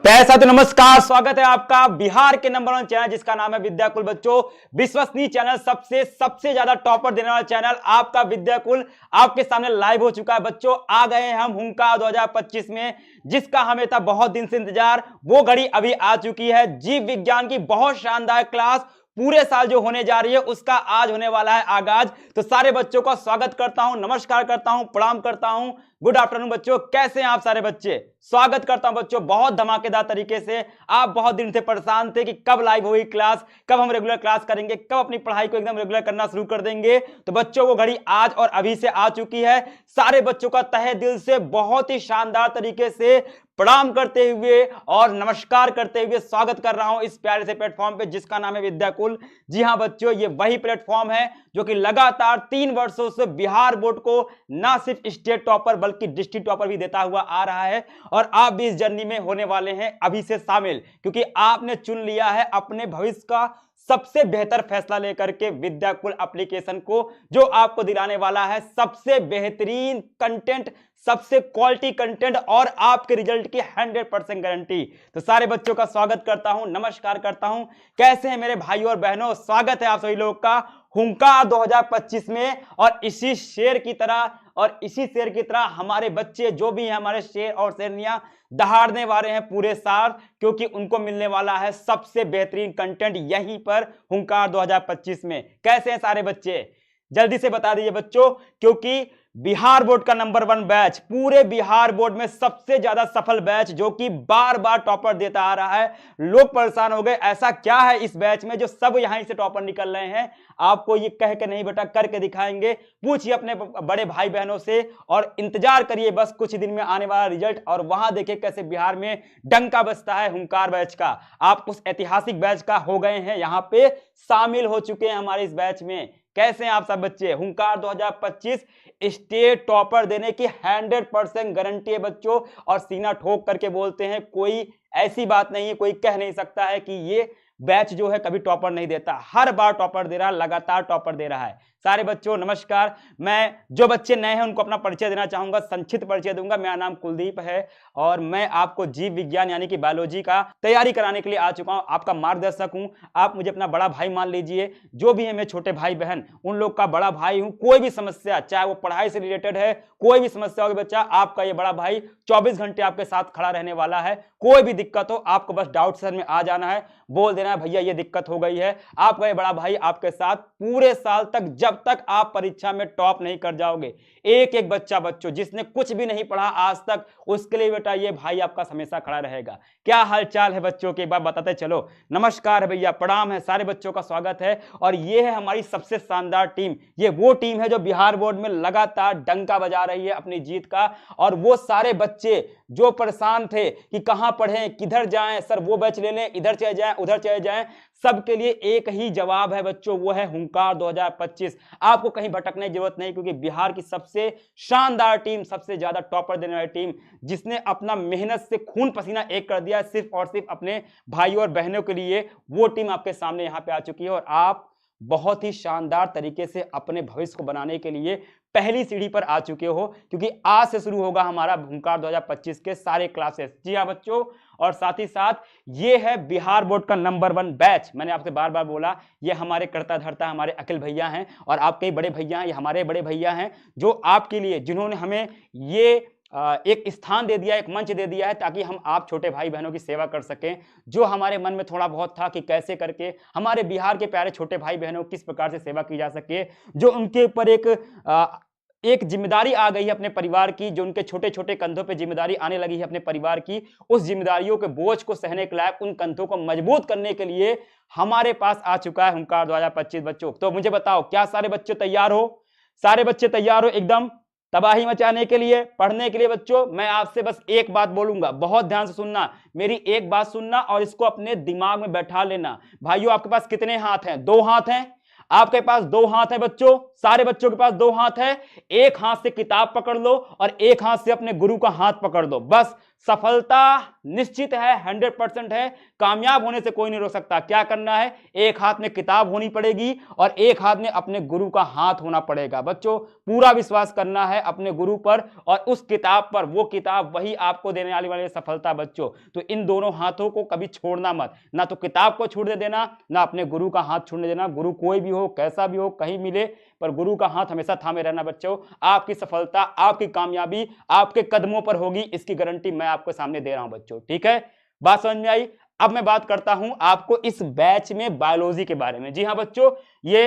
पैसा तो नमस्कार, स्वागत है आपका बिहार के नंबर 1 चैनल जिसका नाम है विद्याकुल। बच्चों, विश्वसनीय चैनल, सबसे ज्यादा टॉपर देने वाला चैनल आपका विद्याकुल आपके सामने लाइव हो चुका है। बच्चों, आ गए हम हुंकार 2025 में, जिसका हमें था बहुत दिन से इंतजार। वो घड़ी अभी आ चुकी है। जीव विज्ञान की बहुत शानदार क्लास पूरे साल जो होने जा रही है, उसका आज होने वाला है आगाज। तो सारे बच्चों का स्वागत करता हूं, नमस्कार करता हूं, प्रणाम करता हूं। गुड आफ्टरनून बच्चों, कैसे हैं आप सारे बच्चे? स्वागत करता हूं बच्चों बहुत धमाकेदार तरीके से। आप बहुत दिन से परेशान थे कि कब लाइव होगी क्लास, कब हम रेगुलर क्लास करेंगे, कब अपनी पढ़ाई को एकदम रेगुलर करना शुरू कर देंगे। तो बच्चों, वो घड़ी आज और अभी से आ चुकी है। सारे बच्चों का तहे दिल से बहुत ही शानदार तरीके से प्रणाम करते हुए और नमस्कार करते हुए स्वागत कर रहा हूं इस प्यारे से प्लेटफॉर्म पे जिसका नाम है विद्याकुल। जी हां बच्चों, ये वही प्लेटफॉर्म है जो कि लगातार 3 वर्षों से बिहार बोर्ड को ना सिर्फ स्टेट टॉपर बल्कि डिस्ट्रिक्ट टॉपर भी देता हुआ आ रहा है। और आप भी इस जर्नी में होने वाले हैं अभी से शामिल, क्योंकि आपने चुन लिया है अपने भविष्य का सबसे बेहतर फैसला लेकर के विद्याकुल एप्लीकेशन को, जो आपको दिलाने वाला है सबसे बेहतरीन कंटेंट, सबसे क्वालिटी कंटेंट और आपके रिजल्ट की 100% गारंटी। तो सारे बच्चों का स्वागत करता हूं, नमस्कार करता हूं। कैसे हैं मेरे भाइयों और बहनों? स्वागत है आप सभी लोगों का हुंकार 2025 में। और इसी शेर की तरह हमारे बच्चे जो भी हैं, हमारे शेर और शेरनियां दहाड़ने वाले हैं पूरे साल, क्योंकि उनको मिलने वाला है सबसे बेहतरीन कंटेंट यहीं पर हुंकार 2025 में। कैसे हैं सारे बच्चे? जल्दी से बता दीजिए बच्चों, क्योंकि बिहार बोर्ड का नंबर 1 बैच, पूरे बिहार बोर्ड में सबसे ज्यादा सफल बैच, जो कि बार बार टॉपर देता आ रहा है। लोग परेशान हो गए, ऐसा क्या है इस बैच में जो सब यहां से टॉपर निकल रहे हैं। आपको ये कह के नहीं बेटा, करके दिखाएंगे। पूछिए अपने बड़े भाई बहनों से और इंतजार करिए बस कुछ दिन में आने वाला रिजल्ट, और वहां देखिए कैसे बिहार में डंका बजता है हुंकार बैच का। आप उस ऐतिहासिक बैच का हो गए हैं, यहां पे शामिल हो चुके हैं हमारे इस बैच में। कैसे हैं आप सब बच्चे? हुंकार 2025 स्टेट टॉपर देने की 100% गारंटी है बच्चों। और सीना ठोक करके बोलते हैं, कोई ऐसी बात नहीं है, कोई कह नहीं सकता है कि ये बैच जो है कभी टॉपर नहीं देता। हर बार टॉपर दे रहा है, लगातार टॉपर दे रहा है। सारे बच्चों नमस्कार। मैं जो बच्चे नए हैं उनको अपना परिचय देना चाहूंगा, संक्षिप्त परिचय दूंगा। मेरा नाम कुलदीप है और मैं आपको जीव विज्ञान यानी कि बायोलॉजी का तैयारी कराने के लिए आ चुका हूं। आपका मार्गदर्शक हूं। आप मुझे अपना बड़ा भाई मान लीजिए। जो भी है मेरे छोटे भाई बहन, उन लोग का बड़ा भाई हूं। कोई भी समस्या, चाहे वो पढ़ाई से रिलेटेड है, कोई भी समस्या होगी बच्चा, आपका ये बड़ा भाई 24 घंटे आपके साथ खड़ा रहने वाला है। कोई भी दिक्कत हो, आपको बस डाउट सेशन में आ जाना है, बोल देना है भैया ये दिक्कत हो गई है। आपका ये बड़ा भाई आपके साथ पूरे साल तक, जब तक आप परीक्षा में टॉप नहीं कर जाओगे। एक एक बच्चा बच्चों जिसने कुछ भी नहीं पढ़ा आज तक, उसके लिए बेटा ये भाई आपका हमेशा खड़ा रहेगा। क्या हालचाल है बच्चों के? एक बार बताते चलो। नमस्कार है भैया, प्रणाम है, सारे बच्चों का स्वागत है। और ये है हमारी सबसे शानदार टीम। ये वो टीम है जो बिहार बोर्ड में लगातार डंका बजा रही है अपनी जीत का। और वो सारे बच्चे जो परेशान थे कि कहां पढ़ें, किधर जाएं, सर वो बैच ले लें, इधर चले जाएं, उधर चले जाएं, सबके लिए एक ही जवाब है बच्चों, वो है हुंकार 2025। आपको कहीं भटकने की जरूरत नहीं, क्योंकि बिहार की सबसे शानदार टीम, सबसे ज्यादा टॉपर देने वाली टीम, जिसने अपना मेहनत से खून पसीना एक कर दिया सिर्फ और सिर्फ अपने भाइयों और बहनों के लिए, वो टीम आपके सामने यहां पे आ चुकी है। और आप बहुत ही शानदार तरीके से अपने भविष्य को बनाने के लिए पहली सीढ़ी पर आ चुके हो, क्योंकि आज से शुरू होगा हमारा हुंकार 2025 के सारे क्लासेस। जी हाँ बच्चों, और साथ ही साथ ये है बिहार बोर्ड का नंबर 1 बैच। मैंने आपसे बार बार बोला, ये हमारे करता धरता हमारे अखिल भैया हैं, और आपके बड़े भैया हैं, ये हमारे बड़े भैया हैं, जो आपके लिए, जिन्होंने हमें ये एक स्थान दे दिया, एक मंच दे दिया है, ताकि हम आप छोटे भाई बहनों की सेवा कर सकें। जो हमारे मन में थोड़ा बहुत था कि कैसे करके हमारे बिहार के प्यारे छोटे भाई बहनों की किस प्रकार से सेवा की जा सके, जो उनके ऊपर एक जिम्मेदारी आ गई है अपने परिवार की, जो उनके छोटे छोटे कंधों पे जिम्मेदारी आने लगी है अपने परिवार की, उस जिम्मेदारियों के बोझ को सहने के लायक, उन कंधों को मजबूत करने के लिए हमारे पास आ चुका है हुंकार 2025 बच्चों। तो मुझे बताओ, क्या सारे बच्चे तैयार हो? सारे बच्चे तैयार हो एकदम तबाही मचाने के लिए, पढ़ने के लिए? बच्चों, मैं आपसे बस एक बात बोलूंगा, बहुत ध्यान से सुनना, मेरी एक बात सुनना और इसको अपने दिमाग में बैठा लेना। भाइयों, आपके पास कितने हाथ हैं? 2 हाथ हैं। आपके पास 2 हाथ है बच्चों, सारे बच्चों के पास 2 हाथ है। एक हाथ से किताब पकड़ लो और एक हाथ से अपने गुरु का हाथ पकड़ दो। बस सफलता निश्चित है, 100% है। कामयाब होने से कोई नहीं रोक सकता। क्या करना है, एक हाथ में किताब होनी पड़ेगी और एक हाथ में अपने गुरु का हाथ होना पड़ेगा। बच्चों पूरा विश्वास करना है अपने गुरु पर और उस किताब पर। वो किताब वही आपको देने वाली सफलता बच्चों। तो इन दोनों हाथों को कभी छोड़ना मत, ना तो किताब को छोड़ देना, ना अपने गुरु का हाथ छोड़ने देना। गुरु कोई भी हो, कैसा भी हो, कहीं मिले, पर गुरु का हाथ हमेशा थामे रहना बच्चों। आपकी सफलता, आपकी कामयाबी आपके कदमों पर होगी, इसकी गारंटी मैं आपके सामने दे रहा हूं बच्चों। ठीक है, बात समझ में आई। अब मैं बात करता हूं आपको इस बैच में बायोलॉजी के बारे में। जी हां बच्चों, ये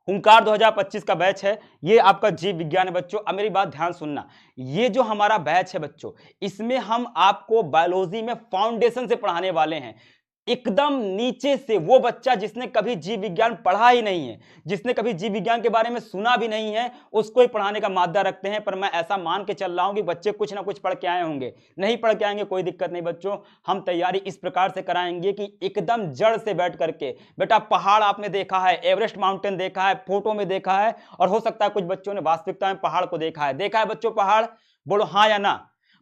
हुंकार 2025 का बैच है, ये आपका जीव विज्ञान है बच्चों। अब मेरी बात ध्यान सुनना, ये जो हमारा बैच है बच्चों, इसमें हम आपको बायोलॉजी में फाउंडेशन से पढ़ाने वाले हैं। एकदम नीचे से। वो बच्चा जिसने कभी जीव विज्ञान पढ़ा ही नहीं है, जिसने कभी जीव विज्ञान के बारे में सुना भी नहीं है, उसको ही पढ़ाने का मादा रखते हैं। पर मैं ऐसा मान के चल रहा हूं कि बच्चे कुछ ना कुछ पढ़ के आए होंगे। नहीं पढ़ के आएंगे कोई दिक्कत नहीं बच्चों, हम तैयारी इस प्रकार से कराएंगे कि एकदम जड़ से बैठ करके। बेटा पहाड़ आपने देखा है, एवरेस्ट माउंटेन देखा है, फोटो में देखा है, और हो सकता है कुछ बच्चों ने वास्तविकता में पहाड़ को देखा है। देखा है बच्चों पहाड़? बोलो हाँ या ना।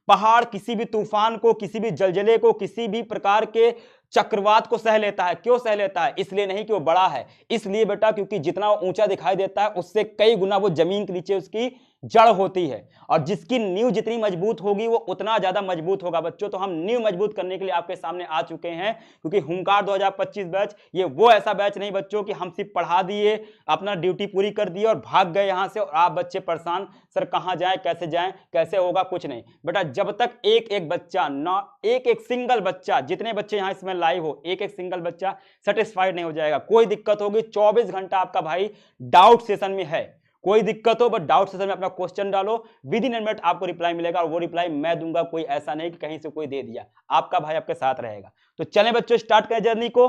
पहाड़ किसी भी तूफान को, किसी भी जलजले को, किसी भी प्रकार के चक्रवात को सह लेता है। क्यों सह लेता है? इसलिए नहीं कि वो बड़ा है, इसलिए बेटा क्योंकि जितना वो ऊंचा दिखाई देता है उससे कई गुना वो जमीन के नीचे उसकी जड़ होती है, और जिसकी नींव जितनी मजबूत होगी वो उतना ज्यादा मजबूत होगा बच्चों। तो हम नींव मजबूत करने के लिए आपके सामने आ चुके हैं, क्योंकि हुंकार 2025 बैच ये वो ऐसा बैच नहीं बच्चों कि हम सिर्फ पढ़ा दिए, अपना ड्यूटी पूरी कर दी और भाग गए यहां से, और आप बच्चे परेशान, सर कहां जाएं, कैसे होगा, कुछ नहीं बेटा। जब तक एक एक बच्चा ना, एक एक सिंगल बच्चा, जितने बच्चे यहां इसमें लाइव हो, एक एक सिंगल बच्चा सेटिस्फाइड नहीं हो जाएगा, कोई दिक्कत होगी, 24 घंटा आपका भाई डाउट सेशन में है। कोई दिक्कत हो बट डाउट सेशन में अपना क्वेश्चन डालो, विद इन मिनट आपको रिप्लाई मिलेगा, और वो रिप्लाई मैं दूंगा, कोई ऐसा नहीं कि कहीं से कोई दे दिया। आपका भाई आपके साथ रहेगा। तो चलें बच्चों, स्टार्ट करें जर्नी को।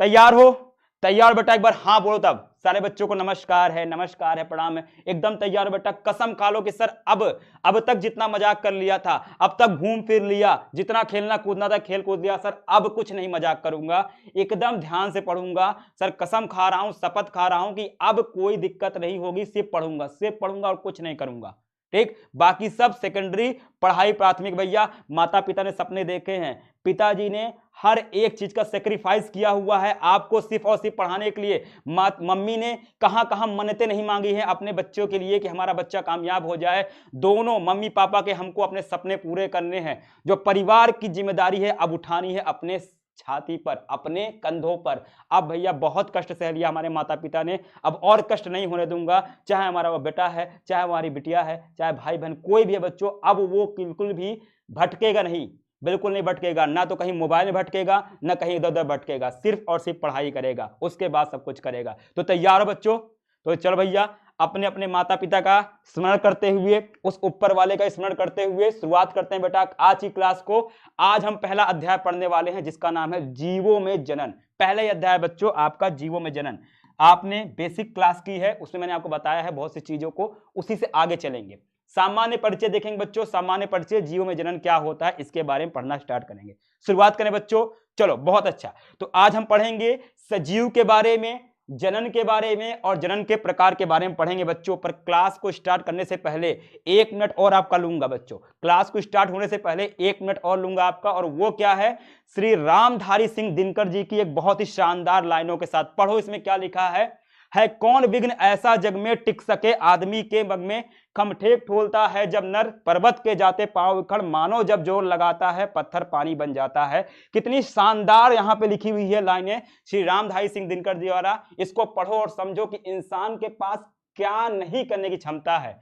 तैयार हो? तैयार बेटा एक बार हाँ बोलो। तब सारे बच्चों को नमस्कार है, प्रणाम है। एकदम तैयार बेटा? कसम खा लो कि सर अब तक जितना मजाक कर लिया था, अब तक घूम फिर लिया, जितना खेलना कूदना था खेल कूद लिया, सर अब कुछ नहीं मजाक करूंगा, एकदम ध्यान से पढ़ूंगा। सर कसम खा रहा हूं, शपथ खा रहा हूं कि अब कोई दिक्कत नहीं होगी, सिर्फ पढ़ूंगा और कुछ नहीं करूंगा। ठीक, बाकी सब सेकेंडरी, पढ़ाई प्राथमिक। भैया माता पिता ने सपने देखे हैं, पिताजी ने हर एक चीज का सेक्रीफाइस किया हुआ है आपको सिर्फ और सिर्फ पढ़ाने के लिए। मम्मी ने कहां कहां मन्नतें नहीं मांगी हैं अपने बच्चों के लिए कि हमारा बच्चा कामयाब हो जाए। दोनों मम्मी पापा के हमको अपने सपने पूरे करने हैं। जो परिवार की जिम्मेदारी है अब उठानी है अपने छाती पर, अपने कंधों पर। अब भैया बहुत कष्ट सह लिया हमारे माता पिता ने, अब और कष्ट नहीं होने दूंगा। चाहे हमारा वो बेटा है, चाहे हमारी बिटिया है, चाहे भाई बहन कोई भी है बच्चों, अब वो बिल्कुल भी भटकेगा नहीं, बिल्कुल नहीं भटकेगा। ना तो कहीं मोबाइल में भटकेगा, ना कहीं इधर उधर भटकेगा, सिर्फ और सिर्फ पढ़ाई करेगा, उसके बाद सब कुछ करेगा। तो तैयार हो बच्चों? तो चल भैया अपने अपने माता पिता का स्मरण करते हुए, उस ऊपर वाले का स्मरण करते हुए शुरुआत करते हैं बेटा आज की क्लास को। आज हम पहला अध्याय पढ़ने वाले हैं जिसका नाम है जीवों में जनन। पहला ही अध्याय बच्चों आपका जीवों में जनन। आपने बेसिक क्लास की है, उसमें मैंने आपको बताया है बहुत सी चीजों को, उसी से आगे चलेंगे। सामान्य परिचय देखेंगे बच्चों, सामान्य परिचय, जीवों में जनन क्या होता है इसके बारे में पढ़ना स्टार्ट करेंगे। शुरुआत करें बच्चों, चलो बहुत अच्छा। तो आज हम पढ़ेंगे सजीव के बारे में, जनन के बारे में और जनन के प्रकार के बारे में पढ़ेंगे बच्चों। पर क्लास को स्टार्ट करने से पहले 1 मिनट और आपका लूंगा बच्चों। क्लास को स्टार्ट होने से पहले 1 मिनट और लूंगा आपका, और वो क्या है, श्री रामधारी सिंह दिनकर जी की एक बहुत ही शानदार लाइनों के साथ। पढ़ो इसमें क्या लिखा है कौन विघ्न ऐसा जग में टिक सके, आदमी के मग में खमठेक ठोलता है जब नर, पर्वत के जाते पांव उखड़, मानो जब जोर लगाता है पत्थर पानी बन जाता है। कितनी शानदार यहाँ पे लिखी हुई है लाइनें श्री रामधारी सिंह दिनकर जी द्वारा। इसको पढ़ो और समझो कि इंसान के पास क्या नहीं करने की क्षमता है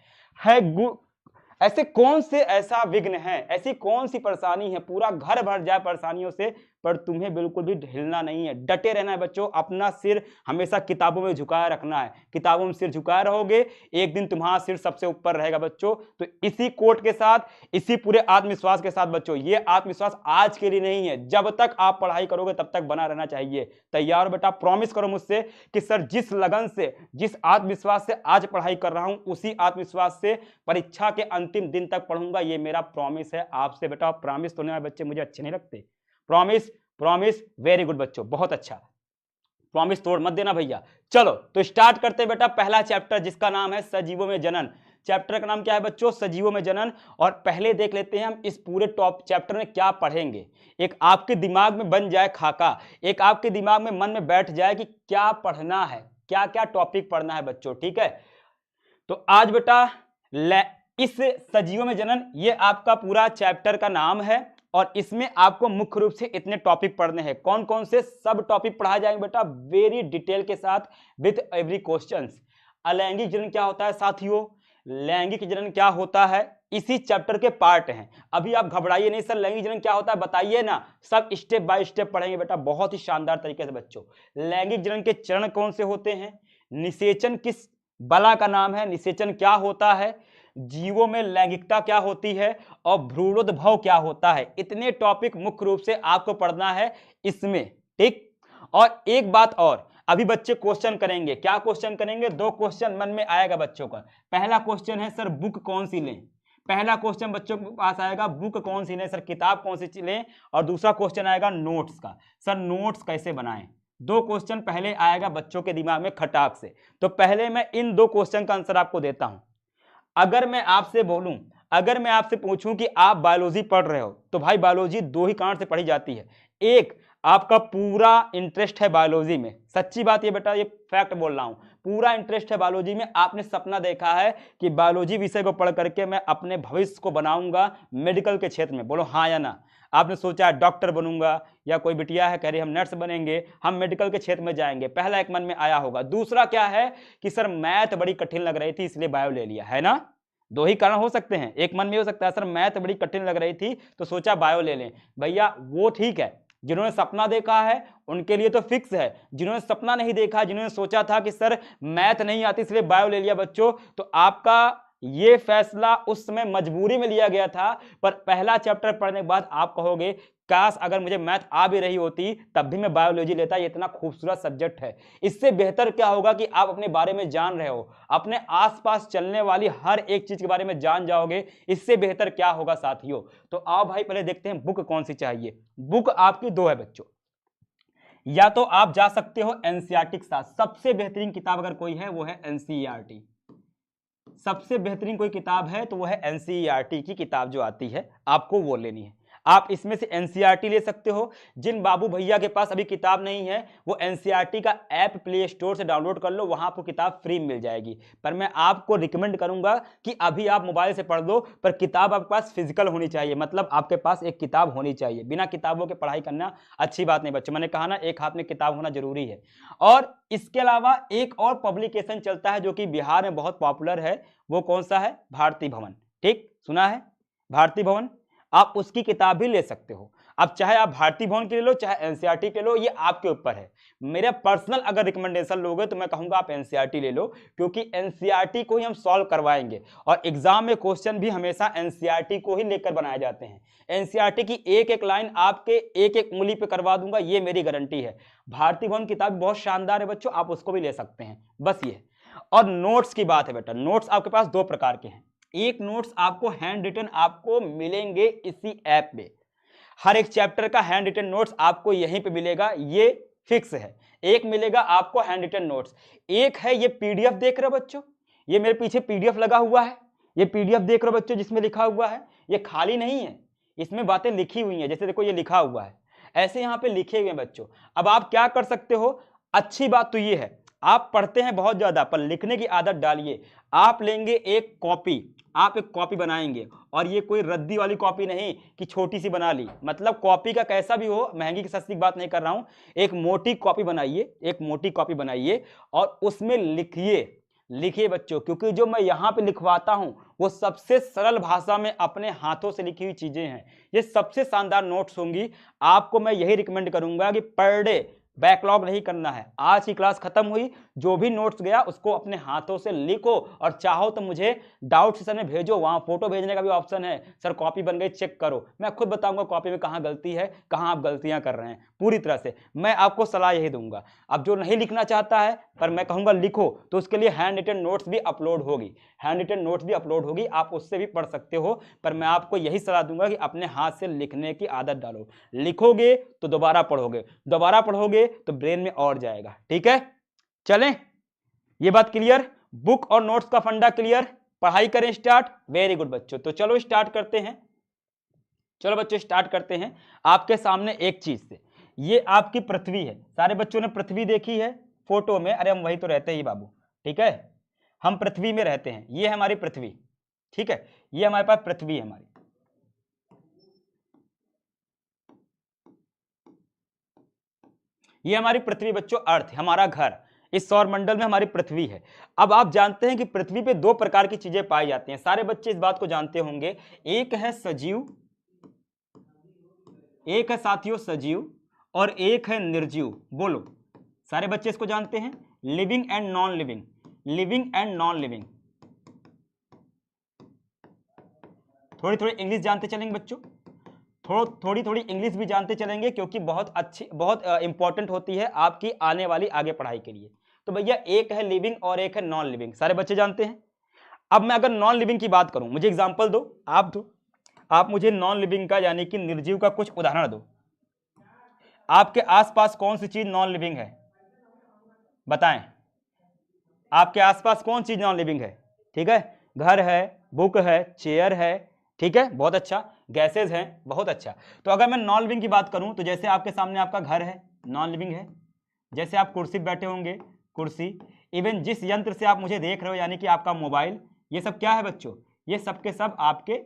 ऐसे कौन से ऐसा विघ्न है, ऐसी कौन सी परेशानी है, पूरा घर भर जाए परेशानियों से, पर तुम्हें बिल्कुल भी हिलना नहीं है, डटे रहना है बच्चों। अपना सिर हमेशा किताबों में झुकाए रखना है, किताबों में सिर झुकाए रहोगे, एक दिन तुम्हारा सिर सबसे ऊपर रहेगा बच्चों। तो इसी कोट के साथ, इसी पूरे आत्मविश्वास के साथ बच्चों, ये आत्मविश्वास आज के लिए नहीं है, जब तक आप पढ़ाई करोगे तब तक बना रहना चाहिए। तैयार बेटा? प्रॉमिस करो मुझसे कि सर जिस लगन से, जिस आत्मविश्वास से आज पढ़ाई कर रहा हूं, उसी आत्मविश्वास से परीक्षा के अंतिम दिन तक पढ़ूंगा, ये मेरा प्रॉमिस है आपसे बेटा। प्रॉमिस तोड़ने वाले बच्चे मुझे अच्छे नहीं लगते। प्रॉमिस वेरी गुड बच्चों, बहुत अच्छा, प्रॉमिस तोड़ मत देना भैया। चलो तो स्टार्ट करते हैं बेटा पहला चैप्टर जिसका नाम है सजीवों में जनन। चैप्टर का नाम क्या है बच्चों? सजीवों में जनन। और पहले देख लेते हैं हम इस पूरे टॉप चैप्टर में क्या पढ़ेंगे, एक आपके दिमाग में बन जाए खाका, एक आपके दिमाग में मन में बैठ जाए कि क्या पढ़ना है, क्या क्या टॉपिक पढ़ना है बच्चों। ठीक है, तो आज बेटा इस सजीवों में जनन ये आपका पूरा चैप्टर का नाम है और इसमें आपको मुख्य रूप से इतने टॉपिक पढ़ने हैं। कौन कौन से सब टॉपिक पढ़ाए जाएंगे बेटा? वेरी डिटेल के साथ विथ एवरी क्वेश्चंस। अलैंगिक जनन क्या होता है साथियों, लैंगिक जनन क्या होता है, इसी चैप्टर के पार्ट हैं। अभी आप घबराइए नहीं, सर लैंगिक जनन क्या होता है बताइए ना, सब स्टेप बाय स्टेप पढ़ेंगे बेटा बहुत ही शानदार तरीके से बच्चों। लैंगिक जनन के चरण कौन से होते हैं, निषेचन किस बला का नाम है, निषेचन क्या होता है, जीवों में लैंगिकता क्या होती है और भ्रूणोद्भव क्या होता है, इतने टॉपिक मुख्य रूप से आपको पढ़ना है इसमें। ठीक, और एक बात और, अभी बच्चे क्वेश्चन करेंगे, क्या क्वेश्चन करेंगे? दो क्वेश्चन मन में आएगा बच्चों का। पहला क्वेश्चन है सर बुक कौन सी लें, पहला क्वेश्चन बच्चों के पास आएगा बुक कौन सी लें सर, किताब कौन सी लें। और दूसरा क्वेश्चन आएगा नोट्स का, सर नोट्स कैसे बनाएं। दो क्वेश्चन पहले आएगा बच्चों के दिमाग में खटाक से। तो पहले मैं इन दो क्वेश्चन का आंसर आपको देता हूं। अगर मैं आपसे बोलूं, अगर मैं आपसे पूछूं कि आप बायोलॉजी पढ़ रहे हो तो भाई बायोलॉजी दो ही कारण से पढ़ी जाती है। एक, आपका पूरा इंटरेस्ट है बायोलॉजी में, सच्ची बात ये बेटा, ये फैक्ट बोल रहा हूं, पूरा इंटरेस्ट है बायोलॉजी में। आपने सपना देखा है कि बायोलॉजी विषय को पढ़ करके मैं अपने भविष्य को बनाऊंगा मेडिकल के क्षेत्र में, बोलो हाँ या ना। आपने सोचा है डॉक्टर बनूंगा, या कोई बिटिया है कह रही हम नर्स बनेंगे, हम मेडिकल के क्षेत्र में जाएंगे, पहला एक मन में आया होगा। दूसरा क्या है कि सर मैथ बड़ी कठिन लग रही थी इसलिए बायो ले लिया, है ना। दो ही कारण हो सकते हैं, एक मन में हो सकता है सर मैथ बड़ी कठिन लग रही थी तो सोचा बायो ले लें। भैया वो ठीक है, जिन्होंने सपना देखा है उनके लिए तो फिक्स है, जिन्होंने सपना नहीं देखा, जिन्होंने सोचा था कि सर मैथ नहीं आती इसलिए बायो ले लिया बच्चों, तो आपका ये फैसला उस समय मजबूरी में लिया गया था। पर पहला चैप्टर पढ़ने के बाद आप कहोगे काश अगर मुझे मैथ आ भी रही होती तब भी मैं बायोलॉजी लेता, ये इतना खूबसूरत सब्जेक्ट है। इससे बेहतर क्या होगा कि आप अपने बारे में जान रहे हो, अपने आसपास चलने वाली हर एक चीज के बारे में जान जाओगे, इससे बेहतर क्या होगा साथियों। तो आओ भाई पहले देखते हैं बुक कौन सी चाहिए। बुक आपकी दो है बच्चों, या तो आप जा सकते हो एनसीईआरटी के साथ, सबसे बेहतरीन किताब अगर कोई है वो है एनसीईआरटी, सबसे बेहतरीन कोई किताब है तो वो है एनसीईआरटी की किताब जो आती है, आपको वो लेनी है। आप इसमें से एनसीईआरटी ले सकते हो। जिन बाबू भैया के पास अभी किताब नहीं है वो एनसीईआरटी का ऐप प्ले स्टोर से डाउनलोड कर लो, वहां आपको किताब फ्री मिल जाएगी। पर मैं आपको रिकमेंड करूंगा कि अभी आप मोबाइल से पढ़ लो, पर किताब आपके पास फिजिकल होनी चाहिए, मतलब आपके पास एक किताब होनी चाहिए। बिना किताबों के पढ़ाई करना अच्छी बात नहीं बच्चों, मैंने कहा ना एक हाथ में किताब होना जरूरी है। और इसके अलावा एक और पब्लिकेशन चलता है जो कि बिहार में बहुत पॉपुलर है, वो कौन सा है? भारती भवन। ठीक, सुना है भारती भवन, आप उसकी किताब भी ले सकते हो। अब चाहे आप भारती भवन की ले लो चाहे एनसीईआरटी के लो, ये आपके ऊपर है। मेरा पर्सनल अगर रिकमेंडेशन लोगे तो मैं कहूंगा आप एनसीईआरटी ले लो, क्योंकि एनसीईआरटी को ही हम सॉल्व करवाएंगे और एग्जाम में क्वेश्चन भी हमेशा एनसीईआरटी को ही लेकर बनाए जाते हैं। एनसीईआरटी की एक एक लाइन आपके एक एक उंगली पे करवा दूंगा, ये मेरी गारंटी है। भारती भवन किताब बहुत शानदार है बच्चों, आप उसको भी ले सकते हैं, बस ये। और नोट्स की बात है बेटा, नोट्स आपके पास दो प्रकार के हैं। एक नोट्स आपको हैंड रिटन आपको मिलेंगे इसी ऐप में, हर एक चैप्टर का हैंड रिटन नोट्स आपको यहीं पे मिलेगा, ये फिक्स है। एक मिलेगा आपको हैंड रिटन नोट्स, एक है ये पीडीएफ देख रहे हो बच्चों, ये मेरे पीछे पीडीएफ लगा हुआ है, ये पीडीएफ देख रहे हो बच्चों जिसमें लिखा हुआ है, ये खाली नहीं है, इसमें बातें लिखी हुई हैं। जैसे देखो ये लिखा हुआ है, ऐसे यहाँ पे लिखे हुए हैं बच्चों। अब आप क्या कर सकते हो, अच्छी बात तो ये है आप पढ़ते हैं बहुत ज्यादा, पर लिखने की आदत डालिए। आप लेंगे एक कॉपी, आप एक कॉपी बनाएंगे, और ये कोई रद्दी वाली कॉपी नहीं कि छोटी सी बना ली, मतलब कॉपी का कैसा भी हो, महंगी की सस्ती की बात नहीं कर रहा हूं, एक मोटी कॉपी बनाइए, एक मोटी कॉपी बनाइए और उसमें लिखिए। लिखिए बच्चों, क्योंकि जो मैं यहाँ पे लिखवाता हूं वो सबसे सरल भाषा में अपने हाथों से लिखी हुई चीजें हैं, ये सबसे शानदार नोट्स होंगी। आपको मैं यही रिकमेंड करूंगा कि पर डे बैकलॉग नहीं करना है। आज की क्लास खत्म हुई, जो भी नोट्स गया उसको अपने हाथों से लिखो, और चाहो तो मुझे डाउट सेशन में भेजो, वहां फोटो भेजने का भी ऑप्शन है। सर कॉपी बन गई चेक करो, मैं खुद बताऊंगा कॉपी में कहां गलती है, कहां आप गलतियां कर रहे हैं, पूरी तरह से मैं आपको सलाह यही दूंगा। अब जो नहीं लिखना चाहता है पर मैं कहूंगा लिखो, तो उसके लिए हैंड रिटन नोट्स भी अपलोड होगी, हैंड रिटन नोट्स भी अपलोड होगी, आप उससे भी पढ़ सकते हो। पर मैं आपको यही सलाह दूंगा कि अपने हाथ से लिखने की आदत डालो, लिखोगे तो दोबारा पढ़ोगे, दोबारा पढ़ोगे तो ब्रेन में और जाएगा। ठीक है, चलें, ये बात क्लियर, बुक और नोट्स का फंडा क्लियर। पढ़ाई करें स्टार्ट। वेरी गुड बच्चों, तो चलो स्टार्ट करते हैं। चलो बच्चों स्टार्ट करते हैं। आपके सामने एक चीज से, ये आपकी पृथ्वी है। सारे बच्चों ने पृथ्वी देखी है फोटो में? अरे हम वही तो रहते ही बाबू, ठीक है, हम पृथ्वी में रहते हैं। ये है हमारी पृथ्वी, ठीक है, ये हमारे पास पृथ्वी है हमारी। ये हमारी पृथ्वी बच्चों, अर्थ हमारा घर, इस सौर मंडल में हमारी पृथ्वी है। अब आप जानते हैं कि पृथ्वी पे दो प्रकार की चीजें पाई जाती हैं। सारे बच्चे इस बात को जानते होंगे, एक है सजीव, एक है साथियों सजीव, और एक है निर्जीव। बोलो, सारे बच्चे इसको जानते हैं, living and non living, living and non living. थोड़ी थोड़ी इंग्लिश जानते चलेंगे बच्चों, थोड़ी थोड़ी इंग्लिश भी जानते चलेंगे, क्योंकि बहुत अच्छी, बहुत इंपॉर्टेंट होती है आपकी आने वाली आगे पढ़ाई के लिए। तो भैया एक है लिविंग और एक है नॉन लिविंग, सारे बच्चे जानते हैं। अब मैं अगर नॉन लिविंग की बात करूं, मुझे एग्जांपल दो, आप मुझे नॉन लिविंग का यानी कि निर्जीव का कुछ उदाहरण दो। आपके आसपास कौन सी चीज नॉन लिविंग है, बताएं। आपके आसपास कौन सी नॉन लिविंग है? ठीक है, घर है, बुक है, चेयर है, ठीक है, बहुत अच्छा, गैसेज हैं, बहुत अच्छा। तो अगर मैं नॉन लिविंग की बात करूं, तो जैसे आपके सामने आपका घर है, नॉन लिविंग है। जैसे आप कुर्सी पर बैठे होंगे, कुर्सी, इवन जिस यंत्र से आप मुझे देख रहे हो यानी कि आपका मोबाइल, ये सब क्या है बच्चों? ये सब के सब आपके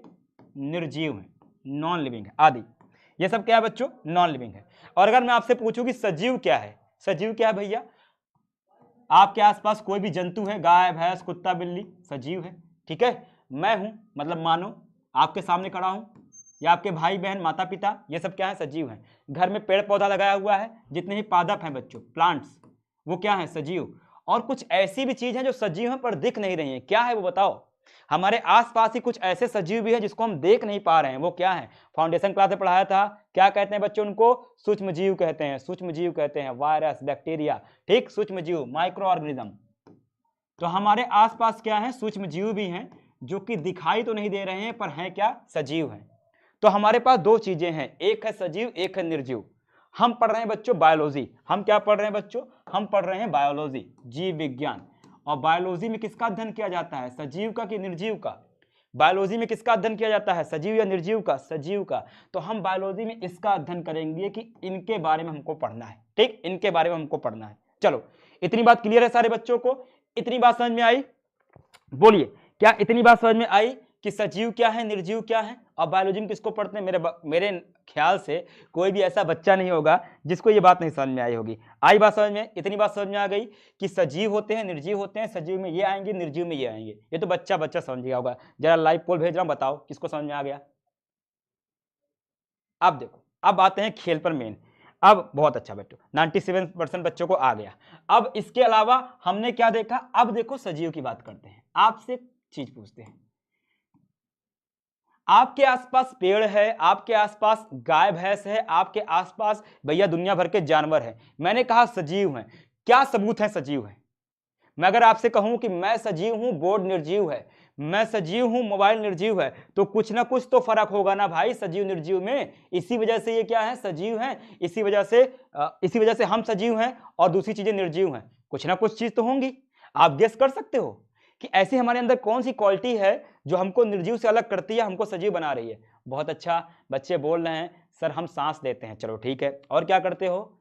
निर्जीव हैं, नॉन लिविंग है। आदि ये सब क्या है बच्चों? नॉन लिविंग है। और अगर मैं आपसे पूछूं कि सजीव क्या है, सजीव क्या है भैया? आपके आसपास कोई भी जंतु है, गाय, भैंस, कुत्ता, बिल्ली, सजीव है, ठीक है। मैं हूं, मतलब मानो आपके सामने खड़ा हूं, या आपके भाई बहन, माता पिता, ये सब क्या है? सजीव हैं। घर में पेड़ पौधा लगाया हुआ है, जितने भी पादप हैं बच्चों, प्लांट्स, वो क्या है? सजीव। और कुछ ऐसी भी चीज है जो सजीव है पर दिख नहीं रही है, क्या है वो बताओ? हमारे आसपास ही कुछ ऐसे सजीव भी है जिसको हम देख नहीं पा रहे हैं, वो क्या है? फाउंडेशन क्लास में पढ़ाया था, क्या कहते हैं बच्चों उनको? सूक्ष्म जीव कहते हैं, सूक्ष्म जीव कहते हैं, वायरस, बैक्टीरिया, ठीक, सूक्ष्म जीव, माइक्रो ऑर्गेनिज्म। तो हमारे आसपास क्या है? सूक्ष्म जीव भी हैं, जो कि दिखाई तो नहीं दे रहे हैं पर हैं क्या? सजीव हैं। तो हमारे पास दो चीजें हैं, एक है सजीव, एक है निर्जीव। हम पढ़ रहे हैं बच्चों बायोलॉजी। हम क्या पढ़ रहे हैं बच्चों? हम पढ़ रहे हैं बायोलॉजी, जीव विज्ञान। और बायोलॉजी में किसका अध्ययन किया जाता है? सजीव का कि निर्जीव का? बायोलॉजी में किसका अध्ययन किया जाता है? सजीव या निर्जीव का? सजीव का। तो हम बायोलॉजी में इसका अध्ययन करेंगे कि इनके बारे में हमको पढ़ना है, ठीक, इनके बारे में हमको पढ़ना है। चलो, इतनी बात क्लियर है सारे बच्चों को? इतनी बात समझ में आई? बोलिए, क्या इतनी बात समझ में आई कि सजीव क्या है, निर्जीव क्या है, और बायोलॉजी में किसको पढ़ते हैं? मेरे ख्याल से कोई भी ऐसा बच्चा नहीं होगा जिसको ये बात नहीं समझ में आई होगी। आई बात समझ में? इतनी बात समझ में आ गई कि सजीव होते हैं, निर्जीव होते हैं, सजीव में ये आएंगे, निर्जीव में ये आएंगे। ये तो बच्चा बच्चा समझ गया होगा। जरा लाइव पोल भेज रहा हूं, बताओ किसको समझ में आ गया। अब देखो, अब आते हैं खेल पर मेन। अब बहुत अच्छा बच्चों, 97% बच्चों को आ गया। अब इसके अलावा हमने क्या देखा? अब देखो सजीव की बात करते हैं। आपसे चीज पूछते हैं, आपके आसपास पेड़ है, आपके आसपास गाय भैंस है, आपके आसपास भैया दुनिया भर के जानवर हैं। मैंने कहा सजीव हैं, क्या सबूत है सजीव है? मैं अगर आपसे कहूं कि मैं सजीव हूं, बोर्ड निर्जीव है, मैं सजीव हूं, मोबाइल निर्जीव है, तो कुछ ना कुछ तो फर्क होगा ना भाई सजीव निर्जीव में। इसी वजह से ये क्या है? सजीव हैं। इसी वजह से हम सजीव हैं और दूसरी चीजें निर्जीव हैं। कुछ ना कुछ चीज तो होंगी। आप गेस कर सकते हो कि ऐसी हमारे अंदर कौन सी क्वालिटी है जो हमको निर्जीव से अलग करती है, हमको सजीव बना रही है। बहुत अच्छा, बच्चे बोल रहे हैं सर हम सांस लेते हैं, चलो ठीक है, और क्या करते हो?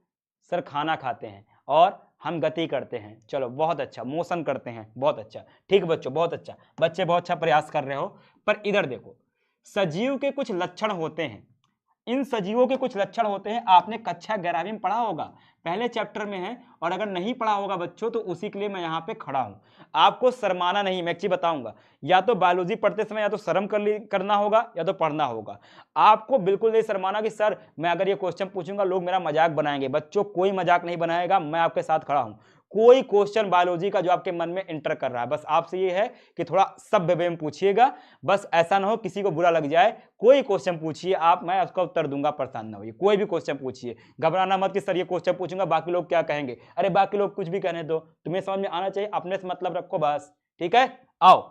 सर खाना खाते हैं, और हम गति करते हैं, चलो बहुत अच्छा, मोशन करते हैं, बहुत अच्छा, ठीक बच्चों, बहुत अच्छा, बच्चे बहुत अच्छा प्रयास कर रहे हो। पर इधर देखो, सजीव के कुछ लक्षण होते हैं, इन सजीवों के कुछ लक्षण होते हैं। आपने कक्षा 11वीं में पढ़ा होगा, पहले चैप्टर में है, और अगर नहीं पढ़ा होगा बच्चों तो उसी के लिए मैं यहाँ पे खड़ा हूँ। आपको शर्माना नहीं, मैं एक चीज बताऊंगा, या तो बायोलॉजी पढ़ते समय या तो शर्म करना होगा या तो पढ़ना होगा। आपको बिल्कुल नहीं शर्माना कि सर मैं अगर ये क्वेश्चन पूछूंगा लोग मेरा मजाक बनाएंगे। बच्चों कोई मजाक नहीं बनाएगा, मैं आपके साथ खड़ा हूँ। कोई क्वेश्चन बायोलॉजी का जो आपके मन में इंटर कर रहा है, बस आपसे ये है कि थोड़ा सभ्य वे में पूछिएगा, बस ऐसा ना हो किसी को बुरा लग जाए। कोई क्वेश्चन पूछिए आप, मैं उसका उत्तर दूंगा, परेशान ना होइए। कोई भी क्वेश्चन पूछिए, घबराना मत कि सर ये क्वेश्चन पूछूंगा बाकी लोग क्या कहेंगे। अरे बाकी लोग कुछ भी कहने दो, तुम्हें समझ में आना चाहिए, अपने से मतलब रखो बस, ठीक है। आओ,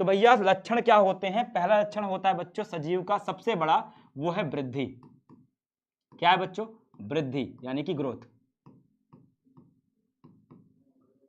तो भैया लक्षण क्या होते हैं? पहला लक्षण होता है बच्चों सजीव का सबसे बड़ा, वो है वृद्धि। क्या है बच्चों? वृद्धि, यानी कि ग्रोथ,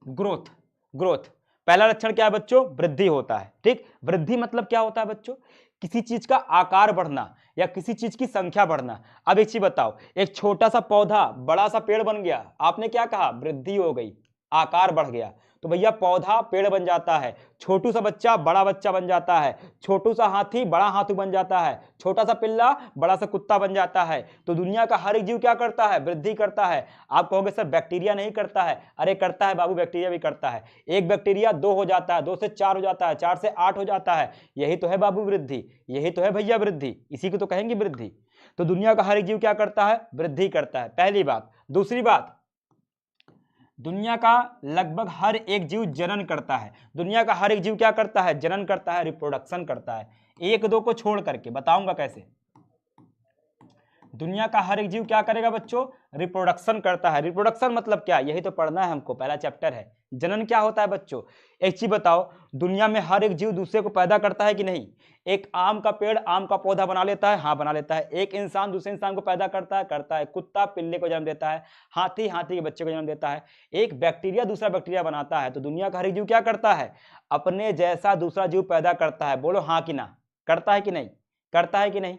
ग्रोथ, ग्रोथ। पहला लक्षण क्या है बच्चों, वृद्धि होता है। ठीक, वृद्धि मतलब क्या होता है बच्चों, किसी चीज का आकार बढ़ना या किसी चीज की संख्या बढ़ना। अब एक चीज बताओ, एक छोटा सा पौधा बड़ा सा पेड़ बन गया, आपने क्या कहा, वृद्धि हो गई, आकार बढ़ गया, तो भैया पौधा पेड़ बन जाता है। छोटू सा बच्चा बड़ा बच्चा बन जाता है, छोटू सा हाथी बड़ा हाथी बन जाता है, छोटा सा पिल्ला बड़ा सा कुत्ता बन जाता है। तो दुनिया का हर एक जीव क्या करता है, वृद्धि करता है। आप कहोगे सर बैक्टीरिया नहीं करता है, अरे करता है बाबू, बैक्टीरिया भी करता है। एक बैक्टीरिया 2 हो जाता है, 2 से 4 हो जाता है, 4 से 8 हो जाता है। यही तो है बाबू वृद्धि, यही तो है भैया वृद्धि, इसी को तो कहेंगे वृद्धि। तो दुनिया का हर एक जीव क्या करता है, वृद्धि करता है, पहली बात। दूसरी बात, दुनिया का लगभग हर एक जीव जनन करता है। दुनिया का हर एक जीव क्या करता है, जनन करता है, रिप्रोडक्शन करता है। एक दो को छोड़ करके बताऊंगा कैसे। दुनिया का हर एक जीव क्या करेगा बच्चों, रिप्रोडक्शन करता है। रिप्रोडक्शन मतलब क्या, यही तो पढ़ना है हमको, पहला चैप्टर है। जनन क्या होता है बच्चों, एक चीज बताओ, दुनिया में हर एक जीव दूसरे को पैदा करता है कि नहीं। एक आम का पेड़ आम का पौधा बना लेता है, हाँ बना लेता है। एक इंसान दूसरे इंसान को पैदा करता है, करता है। कुत्ता पिल्ले को जन्म देता है, हाथी हाथी के बच्चे को जन्म देता है। एक बैक्टीरिया दूसरा बैक्टीरिया बनाता है। तो दुनिया का हर एक जीव क्या करता है, अपने जैसा दूसरा जीव पैदा करता है। बोलो हाँ कि ना, करता है कि नहीं, करता है कि नहीं।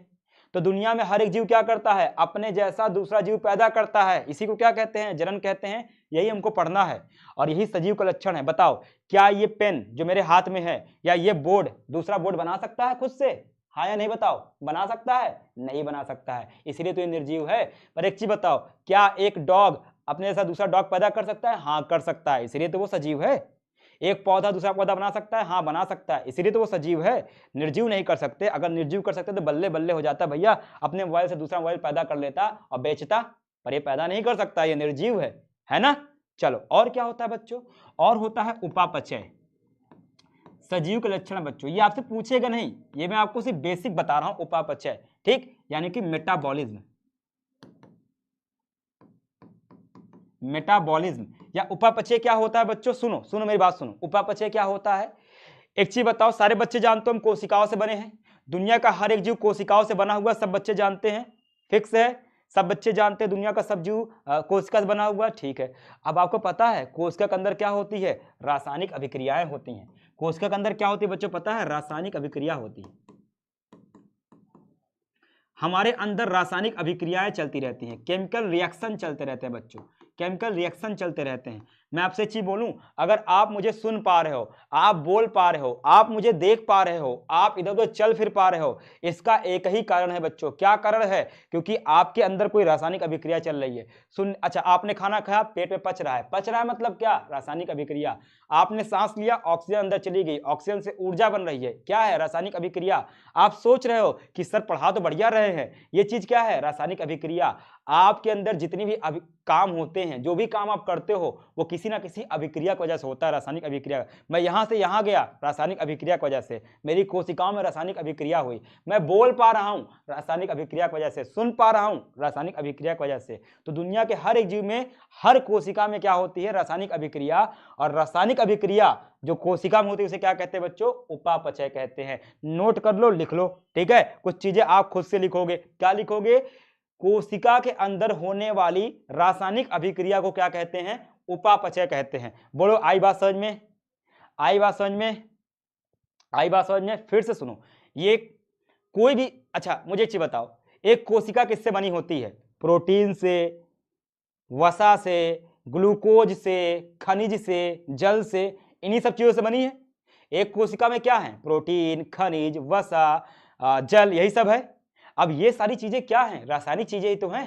तो दुनिया में हर एक जीव क्या करता है, अपने जैसा दूसरा जीव पैदा करता है। इसी को क्या कहते हैं, जनन कहते हैं। यही हमको पढ़ना है और यही सजीव का लक्षण है। बताओ, क्या ये पेन जो मेरे हाथ में है या ये बोर्ड दूसरा बोर्ड बना सकता है खुद से, हाँ या नहीं बताओ, बना सकता है, नहीं बना सकता है, इसलिए तो ये निर्जीव है। पर एक चीज बताओ, क्या एक डॉग अपने जैसा दूसरा डॉग पैदा कर सकता है, हाँ कर सकता है, इसलिए तो वो सजीव है। एक पौधा दूसरा पौधा बना सकता है, हाँ बना सकता है, इसीलिए तो वो सजीव है। निर्जीव नहीं कर सकते। अगर निर्जीव कर सकते तो बल्ले बल्ले हो जाता भैया, अपने मोबाइल से दूसरा मोबाइल पैदा कर लेता और बेचता, पर ये पैदा नहीं कर सकता, ये निर्जीव है ना। चलो, और क्या होता है बच्चों, और होता है उपापचय। सजीव के लक्षण बच्चों, ये आपसे पूछेगा नहीं, ये मैं आपको सिर्फ बेसिक बता रहा हूं। उपापचय, ठीक, यानी कि मेटाबॉलिज्म। मेटाबॉलिज्म या उपापचय क्या होता है बच्चों, सुनो सुनो मेरी बात सुनो। उपापचय क्या होता है, एक चीज बताओ, सारे बच्चे जानते हो हम कोशिकाओं से बने हैं। दुनिया का हर एक जीव कोशिकाओं से बना हुआ, सब बच्चे जानते हैं, फिक्स है, सब बच्चे जानते हैं दुनिया का सब जीव कोशिका से बना हुआ, ठीक है। अब आपको पता है कोशिका के अंदर क्या होती है, रासायनिक अभिक्रियाएं होती हैं। कोशिका के अंदर क्या होती है बच्चों, पता है, रासायनिक अभिक्रिया होती है। हमारे अंदर रासायनिक अभिक्रियाएं चलती रहती हैं, केमिकल रिएक्शन चलते रहते हैं बच्चों, केमिकल रिएक्शन चलते रहते हैं। मैं आपसे एक चीज बोलूं, अगर आप मुझे सुन पा रहे हो, आप बोल पा रहे हो, आप मुझे देख पा रहे हो, आप इधर उधर चल फिर पा रहे हो, इसका एक ही कारण है बच्चों। क्या कारण है, क्योंकि आपके अंदर कोई रासायनिक अभिक्रिया चल रही है। अच्छा, आपने खाना खाया, पेट में पच रहा है, पच रहा है मतलब क्या, रासायनिक अभिक्रिया। आपने सांस लिया, ऑक्सीजन अंदर चली गई, ऑक्सीजन से ऊर्जा बन रही है, क्या है, रासायनिक अभिक्रिया। आप सोच रहे हो कि सर पढ़ा तो बढ़िया रहे हैं, ये चीज क्या है, रासायनिक अभिक्रिया। आपके अंदर जितनी भी काम होते हैं, जो भी काम आप करते हो, वो किसी ना किसी अभिक्रिया की वजह से होता है, रासायनिक अभिक्रिया। मैं यहां से यहां गया, रासायनिक अभिक्रिया की वजह से। मेरी कोशिकाओं में रासायनिक अभिक्रिया हुई, मैं बोल पा रहा हूं, रासायनिक अभिक्रिया की वजह से, सुन पा रहा हूं, रासायनिक अभिक्रिया की वजह से। तो दुनिया के हर एक जीव में, हर कोशिका में क्या होती है, रासायनिक अभिक्रिया। और रासायनिक अभिक्रिया जो कोशिका में होती है उसे क्या कहते हैं बच्चों, उपापचय कहते हैं। नोट कर लो, लिख लो, ठीक है। कुछ चीजें आप खुद से लिखोगे, क्या लिखोगे, कोशिका के अंदर होने वाली रासायनिक अभिक्रिया को क्या कहते हैं, उपापचय कहते हैं। बोलो, आई बात समझ में, आई बात समझ में, आई बात समझ में। फिर से सुनो, ये कोई भी, अच्छा मुझे एक चीज बताओ, एक कोशिका किससे बनी होती है, प्रोटीन से, वसा से, ग्लूकोज से, खनिज से, जल से, इन्हीं सब चीजों से बनी है। एक कोशिका में क्या है, प्रोटीन, खनिज, वसा, जल, यही सब है। अब ये सारी चीजें क्या हैं, रासायनिक चीजें ही तो हैं।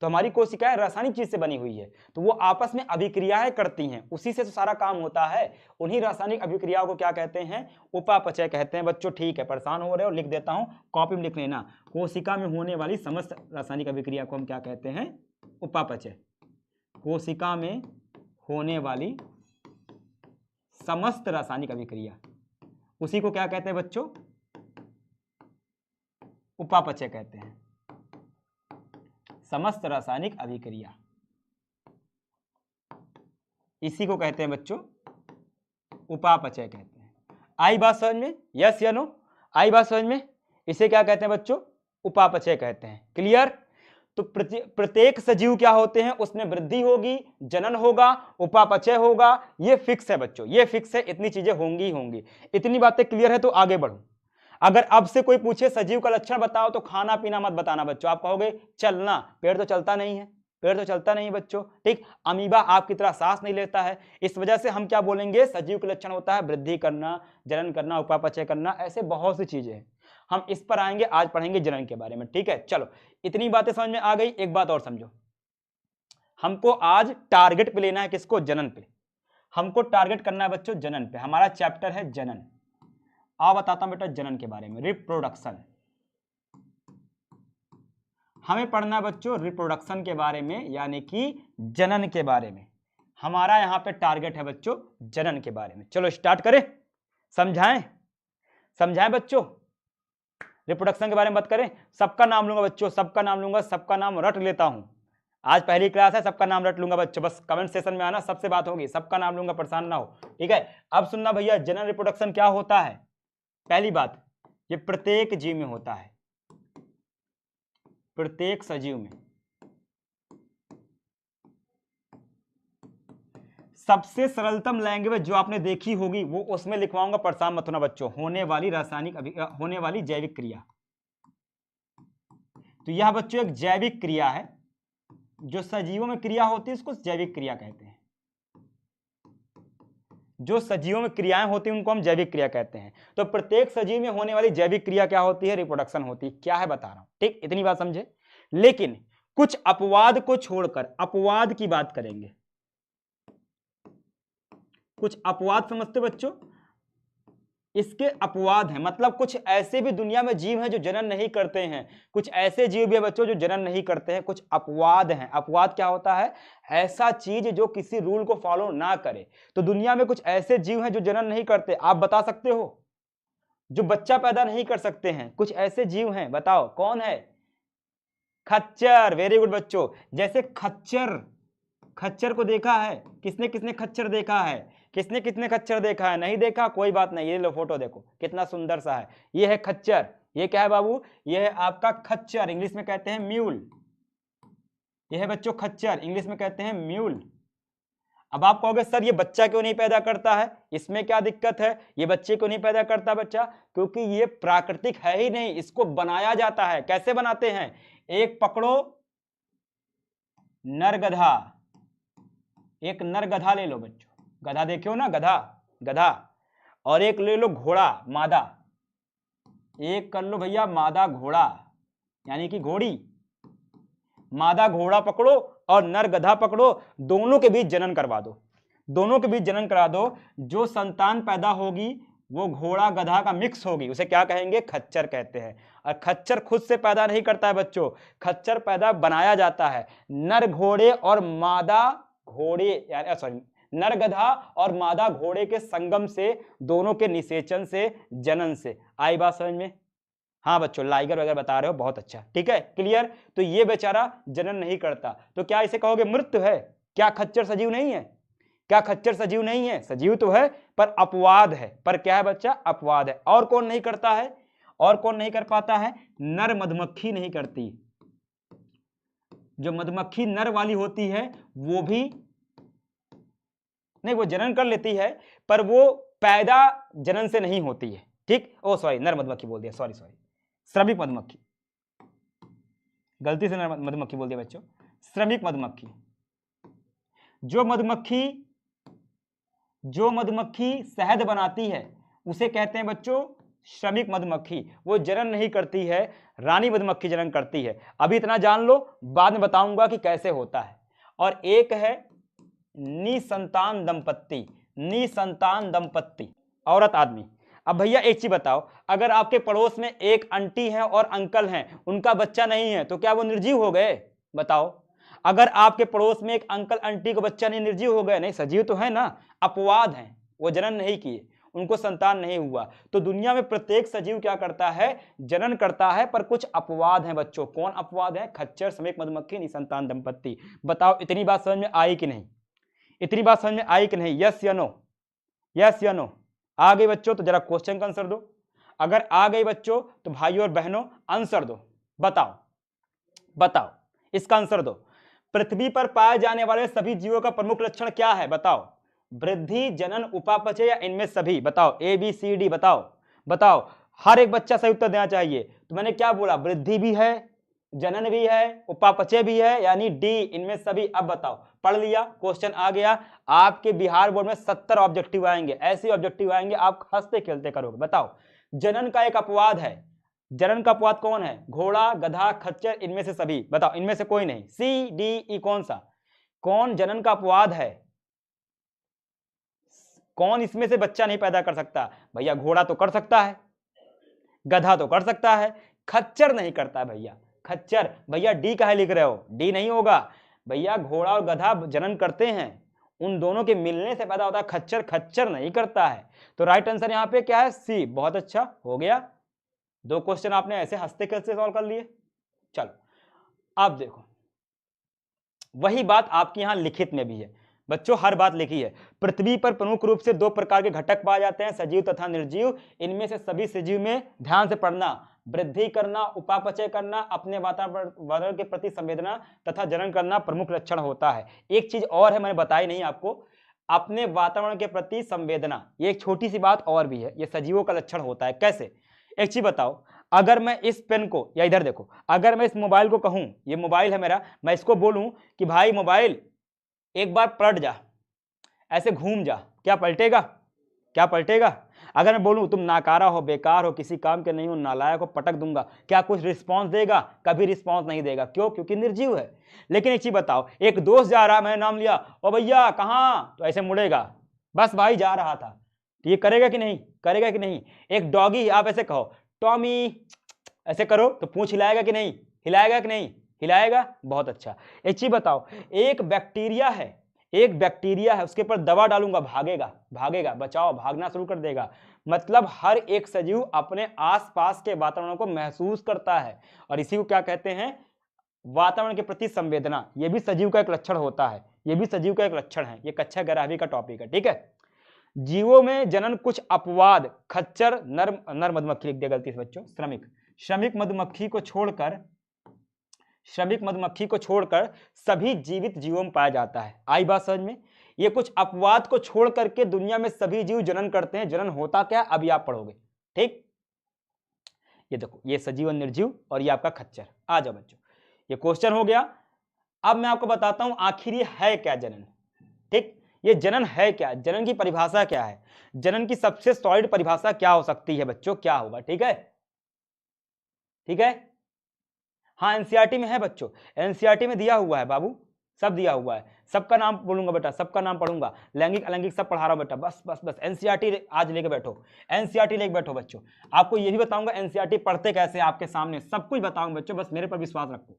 तो हमारी कोशिकाएं रासायनिक चीज से बनी हुई है, तो वो आपस में अभिक्रियाएं करती हैं, उसी से तो सारा काम होता है। उन्हीं रासायनिक अभिक्रियाओं को क्या कहते हैं, उपापचय कहते हैं बच्चों। ठीक है, परेशान हो रहे हो, लिख देता हूं, कॉपी में लिख लेना। कोशिका में होने वाली समस्त रासायनिक अभिक्रिया को हम क्या कहते हैं, उपापचय। कोशिका में होने वाली समस्त रासायनिक अभिक्रिया, उसी को क्या कहते हैं बच्चों, उपापचय कहते हैं। समस्त रासायनिक अभिक्रिया, इसी को कहते हैं बच्चों उपापचय कहते हैं। आई बात समझ में, यस या नो, आई बात समझ में। इसे क्या कहते हैं बच्चों, उपापचय कहते हैं। क्लियर। तो प्रत्येक सजीव क्या होते हैं, उसमें वृद्धि होगी, जनन होगा, उपापचय होगा, ये फिक्स है बच्चों, ये फिक्स है, इतनी चीजें होंगी ही होंगी। इतनी बातें क्लियर है तो आगे बढ़ो। अगर अब से कोई पूछे सजीव का लक्षण बताओ तो खाना पीना मत बताना बच्चों, आप कहोगे चलना, पेड़ तो चलता नहीं है, पेड़ तो चलता नहीं बच्चों, ठीक। अमीबा आपकी तरह सांस नहीं लेता है, इस वजह से हम क्या बोलेंगे, सजीव का लक्षण होता है वृद्धि करना, जनन करना, उपापचय करना, ऐसे बहुत सी चीजें हैं, हम इस पर आएंगे, आज पढ़ेंगे जनन के बारे में, ठीक है। चलो इतनी बातें समझ में आ गई। एक बात और समझो, हमको आज टारगेट पे लेना है किसको, जनन पे, हमको टारगेट करना है बच्चों जनन पे। हमारा चैप्टर है जनन। आओ बताता हूं बेटा जनन के बारे में, रिप्रोडक्शन, हमें पढ़ना है बच्चों रिप्रोडक्शन के बारे में, यानी कि जनन के बारे में। हमारा यहां पे टारगेट है बच्चों जनन के बारे में। चलो स्टार्ट करें, समझाएं, समझाएं बच्चों, रिप्रोडक्शन के बारे में बात करें। सबका नाम लूंगा बच्चों, सबका नाम लूंगा, सबका नाम रट लेता हूं, आज पहली क्लास है, सबका नाम रट लूंगा बच्चों, बस कमेंट सेशन में आना, सबसे बात होगी, सबका नाम लूंगा, परेशान ना हो, ठीक है। अब सुनना भैया, जनन रिप्रोडक्शन क्या होता है। पहली बात, ये प्रत्येक जीव में होता है, प्रत्येक सजीव में। सबसे सरलतम लैंग्वेज जो आपने देखी होगी वो उसमें लिखवाऊंगा, परेशान मत होना बच्चों, होने वाली रासायनिक होने वाली जैविक क्रिया। तो यह बच्चों एक जैविक क्रिया है, जो सजीवों में क्रिया होती है उसको जैविक क्रिया कहते हैं, जो सजीवों में क्रियाएं होती हैं उनको हम जैविक क्रिया कहते हैं। तो प्रत्येक सजीव में होने वाली जैविक क्रिया क्या होती है, रिप्रोडक्शन होती है। क्या है बता रहा हूं, ठीक, इतनी बात समझे। लेकिन कुछ अपवाद को छोड़कर, अपवाद की बात करेंगे, कुछ अपवाद समझते बच्चों, इसके अपवाद हैं, मतलब कुछ ऐसे भी दुनिया में जीव हैं जो जनन नहीं करते हैं, कुछ ऐसे जीव भी बच्चों जो जनन नहीं करते हैं, कुछ अपवाद हैं। अपवाद क्या होता है, ऐसा चीज जो किसी रूल को फॉलो ना करे। तो दुनिया में कुछ ऐसे जीव हैं जो जनन नहीं करते, आप बता सकते हो, जो बच्चा पैदा नहीं कर सकते हैं, कुछ ऐसे जीव हैं, बताओ कौन है, खच्चर, वेरी गुड बच्चों। जैसे खच्चर, खच्चर को देखा है, किसने किसने खच्चर देखा है, किसने किसने खच्चर देखा है, नहीं देखा कोई बात नहीं, ये लो फोटो देखो कितना सुंदर सा है, ये है खच्चर। ये क्या है बाबू, ये है आपका खच्चर, इंग्लिश में कहते हैं म्यूल, ये है बच्चों खच्चर, इंग्लिश में कहते हैं म्यूल। अब आप कहोगे सर ये बच्चा क्यों नहीं पैदा करता है, इसमें क्या दिक्कत है, ये बच्चे क्यों नहीं पैदा करता बच्चा, क्योंकि ये प्राकृतिक है ही नहीं, इसको बनाया जाता है। कैसे बनाते हैं, एक पकड़ो नर गधा, एक नर गधा ले लो बच्चों, गधा देखो ना, गधा गधा, और एक ले लो घोड़ा मादा, एक कर लो भैया मादा घोड़ा, यानी कि घोड़ी, मादा घोड़ा पकड़ो और नर गधा पकड़ो, दोनों के बीच जनन करवा दो, दोनों के बीच जनन करा दो, जो संतान पैदा होगी वो घोड़ा गधा का मिक्स होगी, उसे क्या कहेंगे, खच्चर कहते हैं। और खच्चर खुद से पैदा नहीं करता है बच्चों, खच्चर पैदा बनाया जाता है, नर घोड़े और मादा घोड़े, यानी सॉरी नर गधा और मादा घोड़े के संगम से, दोनों के निषेचन से, जनन से। आई बात समझ में, हाँ बच्चों लाइगर वगैरह बता रहे हो, बहुत अच्छा, ठीक है क्लियर। तो ये बेचारा जनन नहीं करता, तो क्या इसे कहोगे मृत्यु है, क्या खच्चर सजीव नहीं है, क्या खच्चर सजीव नहीं है, सजीव तो है पर अपवाद है, पर क्या है बच्चा, अपवाद है। और कौन नहीं करता है, और कौन नहीं कर पाता है, नर मधुमक्खी नहीं करती, जो मधुमक्खी नर वाली होती है वो भी नहीं, वो जनन कर लेती है पर वो पैदा जनन से नहीं होती है, ठीक। ओ सॉरी नर मधुमक्खी बोल दिया, सॉरी सॉरी, श्रमिक मधुमक्खी, गलती से नर मधुमक्खी बोल दिया बच्चों, श्रमिक मधुमक्खी। जो मधुमक्खी शहद बनाती है उसे कहते हैं बच्चों श्रमिक मधुमक्खी, वो जनन नहीं करती है, रानी मधुमक्खी जनन करती है। अभी इतना जान लो, बाद में बताऊंगा कि कैसे होता है। और एक है निसंतान दंपत्ति, निसंतान दंपत्ति, औरत आदमी। अब भैया एक चीज बताओ, अगर आपके पड़ोस में एक आंटी है और अंकल हैं, उनका बच्चा नहीं है, तो क्या वो निर्जीव हो गए, बताओ। अगर आपके पड़ोस में एक अंकल आंटी को बच्चा नहीं, निर्जीव हो गए, नहीं सजीव तो है ना, अपवाद हैं, वो जनन नहीं किए, उनको संतान नहीं हुआ। तो दुनिया में प्रत्येक सजीव क्या करता है, जनन करता है, पर कुछ अपवाद हैं बच्चों। कौन अपवाद है, खच्चर, श्रमिक मधुमक्खी, निसंतान दंपत्ति। बताओ इतनी बात समझ में आई कि नहीं, इतनी बात समझ में आई कि नहीं, यस या नो, यस या नो। आ गई बच्चों तो जरा क्वेश्चन का आंसर दो, अगर आ गई बच्चों तो भाइयों और बहनों आंसर दो, बताओ बताओ इसका आंसर दो। पृथ्वी पर पाए जाने वाले सभी जीवों का प्रमुख लक्षण क्या है? बताओ। वृद्धि, जनन, उपापचय या इनमें सभी? बताओ। ए बी सी डी बताओ, बताओ। हर एक बच्चा सही उत्तर देना चाहिए। तो मैंने क्या बोला? वृद्धि भी है, जनन भी है, उपापचय भी है, यानी डी, इनमें सभी। अब बताओ, पढ़ लिया, क्वेश्चन आ गया। आपके बिहार बोर्ड में 70 ऑब्जेक्टिव आएंगे, ऐसे ऑब्जेक्टिव आएंगे आप हंसते खेलते करोगे। बताओ, जनन का एक अपवाद है। जनन का अपवाद कौन है? घोड़ा, गधा, खच्चर, इनमें से सभी। बताओ, इनमें से कोई नहीं। सी डी ई कौन सा? कौन जनन का अपवाद है? कौन इसमें से बच्चा नहीं पैदा कर सकता? भैया घोड़ा तो कर सकता है, गधा तो कर सकता है, खच्चर नहीं करता भैया। खच्चर, भैया डी काहे लिख रहे हो? डी नहीं होगा भैया। घोड़ा और गधा जनन करते हैं, उन दोनों के मिलने से पैदा होता है। खच्चर, खच्चर नहीं करता है। तो राइट आंसर यहां पे क्या है? सी। बहुत अच्छा, हो गया। 2 क्वेश्चन आपने ऐसे हंसते खेलते सॉल्व कर लिए। चलो अब देखो, वही बात आपके यहां लिखित में भी है बच्चों, हर बात लिखी है। पृथ्वी पर प्रमुख रूप से 2 प्रकार के घटक पाए जाते हैं, सजीव तथा निर्जीव। इनमें से सभी सजीव में, ध्यान से पढ़ना, वृद्धि करना, उपापचय करना, अपने वातावरण के प्रति संवेदना तथा जनन करना प्रमुख लक्षण होता है। एक चीज और है, मैंने बताई नहीं आपको, अपने वातावरण के प्रति संवेदना, ये एक छोटी सी बात और भी है, ये सजीवों का लक्षण होता है। कैसे? एक चीज बताओ, अगर मैं इस पेन को, या इधर देखो, अगर मैं इस मोबाइल को कहूं, ये मोबाइल है मेरा, मैं इसको बोलूं कि भाई मोबाइल एक बार पलट जा, ऐसे घूम जा, क्या पलटेगा? क्या पलटेगा? अगर मैं बोलूं तुम नाकारा हो, बेकार हो, किसी काम के नहीं हो, नालायक हो, पटक दूंगा, क्या कुछ रिस्पांस देगा? कभी रिस्पांस नहीं देगा। क्यों? क्योंकि निर्जीव है। लेकिन एक चीज बताओ, एक दोस्त जा रहा, मैंने नाम लिया, ओ भैया कहां, तो ऐसे मुड़ेगा, बस भाई जा रहा था। तो ये करेगा कि नहीं? करेगा कि नहीं? एक डॉगी, आप ऐसे कहो टॉमी, ऐसे करो तो पूंछ हिलाएगा कि नहीं? हिलाएगा कि नहीं? हिलाएगा। बहुत अच्छा। एक चीज बताओ, एक बैक्टीरिया है, एक बैक्टीरिया है, उसके ऊपर दवा डालूंगा, भागेगा, भागेगा, बचाओ, भागना शुरू कर देगा। मतलब हर एक सजीव अपने आसपास के वातावरण को महसूस करता है, और इसी को क्या कहते हैं? वातावरण के प्रति संवेदना। यह भी सजीव का एक लक्षण होता है, यह भी सजीव का एक लक्षण है। यह कक्षा 11वीं का टॉपिक है, ठीक है। जीवों में जनन कुछ अपवाद, खच्चर, नर मधुमक्खी लिख दिया गलती से बच्चों, श्रमिक, श्रमिक मधुमक्खी को छोड़कर, श्रमिक मधुमक्खी को छोड़कर सभी जीवित जीवों में पाया जाता है। आई बात समझ में? ये कुछ अपवाद को छोड़ करके दुनिया में सभी जीव जनन करते हैं। जनन होता क्या, अभी आप पढ़ोगे, ठीक। ये देखो, ये सजीव और निर्जीव, और ये आपका खच्चर। आ जाओ बच्चों, ये क्वेश्चन हो गया। अब मैं आपको बताता हूं आखिर ये है क्या जनन, ठीक। ये जनन है क्या, जनन की परिभाषा क्या है, जनन की सबसे सॉलिड परिभाषा क्या हो सकती है बच्चों, क्या होगा? ठीक है, ठीक है। हाँ, एनसीईआरटी में है बच्चों, एनसीईआरटी में दिया हुआ है बाबू, सब दिया हुआ है। सबका नाम बोलूंगा बेटा, सबका नाम पढ़ूंगा, लैंगिक अलैंगिक सब पढ़ा रहा हूं बेटा। बस बस बस एनसीईआरटी आज लेके बैठो, एनसीईआरटी लेके बैठो बच्चों। आपको ये भी बताऊंगा एनसीईआरटी पढ़ते कैसे, आपके सामने सब कुछ बताऊंगा बच्चों, बस मेरे पर विश्वास रखो।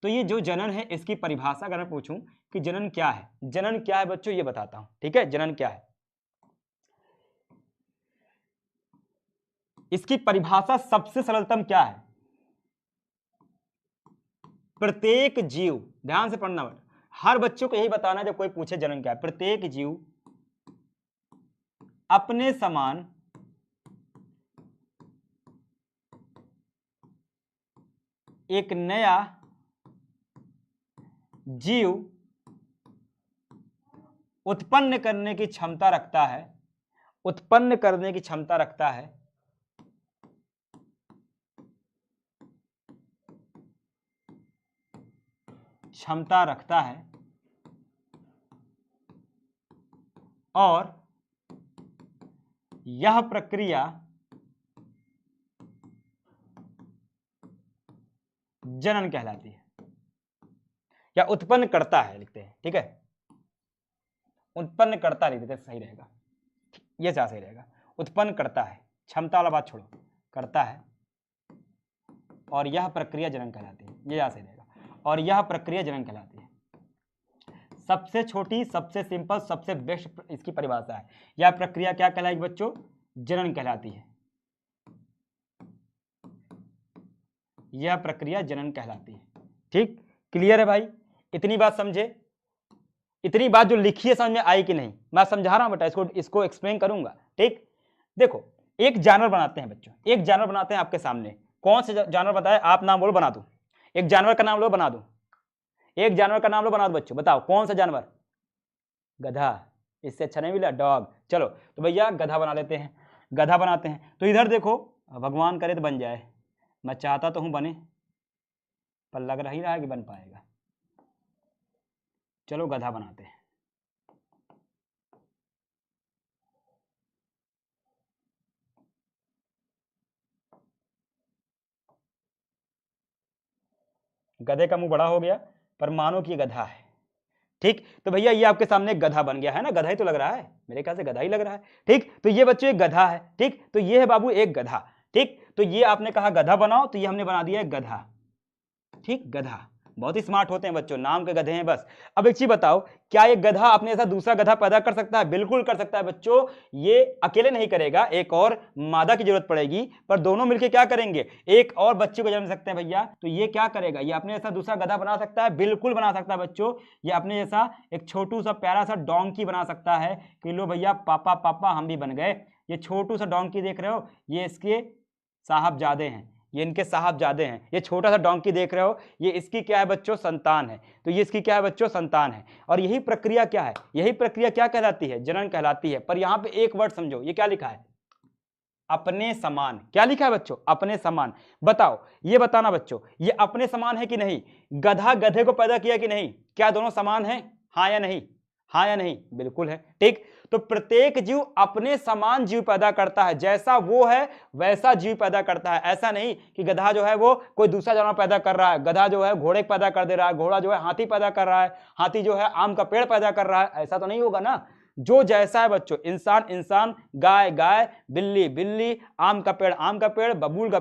तो ये जो जनन है, इसकी परिभाषा अगर मैं पूछूं कि जनन क्या है, जनन क्या है बच्चों, ये बताता हूं, ठीक है। जनन क्या है, इसकी परिभाषा सबसे सरलतम क्या है? प्रत्येक जीव, ध्यान से पढ़ना बेटा, हर बच्चों को यही बताना जब कोई पूछे जनन क्या है। प्रत्येक जीव अपने समान एक नया जीव उत्पन्न करने की क्षमता रखता है, उत्पन्न करने की क्षमता रखता है, क्षमता रखता है, और यह प्रक्रिया जनन कहलाती है, या उत्पन्न करता है लिखते हैं, ठीक है। उत्पन्न करता लिख देते सही रहेगा, ये क्या सही रहेगा, उत्पन्न करता है, क्षमता वाला बात छोड़ो, करता है, और यह प्रक्रिया जनन कहलाती है, ये क्या सही रहेगा, और यह प्रक्रिया जनन कहलाती है। सबसे छोटी, सबसे सिंपल, सबसे बेस्ट इसकी परिभाषा है। यह प्रक्रिया क्या कहलाएगी बच्चों? जनन कहलाती है। यह प्रक्रिया जनन कहलाती है, ठीक। क्लियर है भाई? इतनी बात समझे, इतनी बात जो लिखी है समझ में आई कि नहीं? मैं समझा रहा हूं बेटा, इसको एक्सप्लेन करूंगा, ठीक। देखो, एक जानवर बनाते हैं बच्चों, एक जानवर बनाते हैं आपके सामने। कौन से जानवर बताए? आप नाम बोलो, बना दूं। एक जानवर का नाम लो, बना दूं। एक जानवर का नाम लो, बना दो बच्चों, बताओ कौन सा जानवर? गधा। इससे अच्छा नहीं मिला? डॉग। चलो तो भैया गधा बना लेते हैं, गधा बनाते हैं। तो इधर देखो, भगवान करे तो बन जाए, मैं चाहता तो हूं बने, पर लग रही रहा है कि बन पाएगा। चलो गधा बनाते हैं। गधे का मुंह बड़ा हो गया, पर मानो कि ये गधा है। ठीक, तो भैया ये आपके सामने एक गधा बन गया है ना, गधा ही तो लग रहा है, मेरे ख्याल से गधा ही लग रहा है। ठीक, तो ये बच्चों एक गधा है। ठीक, तो ये है बाबू एक गधा। ठीक, तो ये आपने कहा गधा बनाओ, तो ये हमने बना दिया है गधा। ठीक, गधा। बहुत ही स्मार्ट होते हैं बच्चों, नाम के गधे हैं बस। अब एक चीज बताओ, क्या ये गधा अपने ऐसा दूसरा गधा पैदा कर सकता है? बिल्कुल कर सकता है बच्चों। ये अकेले नहीं करेगा, एक और मादा की जरूरत पड़ेगी, पर दोनों मिलकर क्या करेंगे? एक और बच्चे को जन्म सकते हैं भैया। तो ये क्या करेगा? ये अपने जैसा दूसरा गधा बना सकता है, बिल्कुल बना सकता है बच्चों। ये अपने जैसा एक छोटू सा प्यारा सा डोंकी बना सकता है कि लो भैया पापा पापा हम भी बन गए। ये छोटू सा डोंकी देख रहे हो, ये इसके साहबजादे हैं, ये इनके साहबजादे हैं। ये छोटा सा डोंकी देख रहे हो, ये इसकी क्या है बच्चों? संतान है। तो ये इसकी क्या है बच्चों? संतान है। और यही प्रक्रिया क्या है? यही प्रक्रिया क्या कहलाती है? जनन कहलाती है। पर यहां पे एक वर्ड समझो, ये क्या लिखा है? अपने समान। क्या लिखा है बच्चों? अपने समान। बताओ, ये बताना बच्चों, ये अपने समान है कि नहीं? गधा गधे को पैदा किया कि नहीं? क्या दोनों समान हैं? हाँ या नहीं? हाँ या नहीं? बिल्कुल है। ठीक, तो प्रत्येक जीव अपने समान जीव पैदा करता है, जैसा वो है वैसा जीव पैदा करता है। ऐसा नहीं कि गधा जो है वो कोई दूसरा जानवर पैदा कर रहा है, गधा जो है घोड़े पैदा कर दे रहा है, घोड़ा जो है हाथी पैदा कर रहा है, हाथी जो है आम का पेड़ पैदा कर रहा है। ऐसा तो नहीं होगा ना। जो जैसा है बच्चों, इंसान इंसान, गाय गाय, बिल्ली बिल्ली, आम का पेड़, बबूल का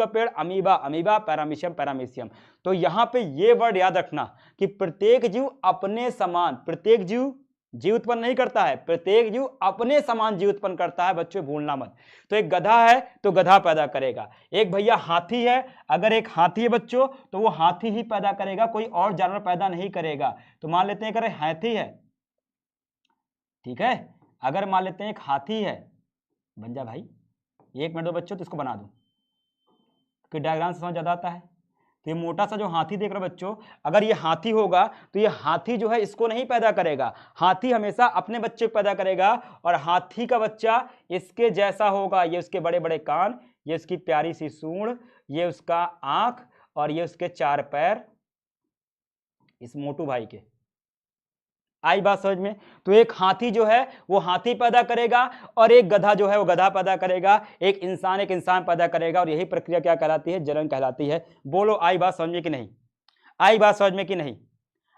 पेड़, अमीबा अमीबा, पैरामीशियम पैरामीशियम। तो यहां पे ये वर्ड याद रखना कि प्रत्येक जीव अपने समान, प्रत्येक जीव जीव उत्पन्न नहीं करता है, प्रत्येक जीव अपने समान जीव उत्पन्न करता है बच्चों, भूलना मत। तो एक गधा है तो गधा पैदा करेगा, एक भैया हाथी है, अगर एक हाथी है बच्चों तो वो हाथी ही पैदा करेगा, कोई और जानवर पैदा नहीं करेगा। तो मान लेते हैं अगर हाथी है, ठीक है, अगर मान लेते हैं एक हाथी है, बन जा भाई, एक मिनट दो बच्चों, तो इसको बना दूं कि डायग्राम से समझ ज्यादा आता है। तो ये मोटा सा जो हाथी देख रहे हो बच्चों, अगर ये हाथी होगा तो ये हाथी जो है इसको नहीं पैदा करेगा, हाथी हमेशा अपने बच्चे को पैदा करेगा, और हाथी का बच्चा इसके जैसा होगा। ये उसके बड़े बड़े कान, ये उसकी प्यारी सी सूंड, ये उसका आंख, और ये उसके 4 पैर, इस मोटू भाई के। आई बात समझ में? तो एक हाथी जो है वो हाथी पैदा करेगा, और एक गधा जो है वो गधा पैदा करेगा, एक इंसान पैदा करेगा, और यही प्रक्रिया क्या कहलाती है? जनन कहलाती है। बोलो आई बात समझ में कि नहीं? आई बात समझ में कि नहीं?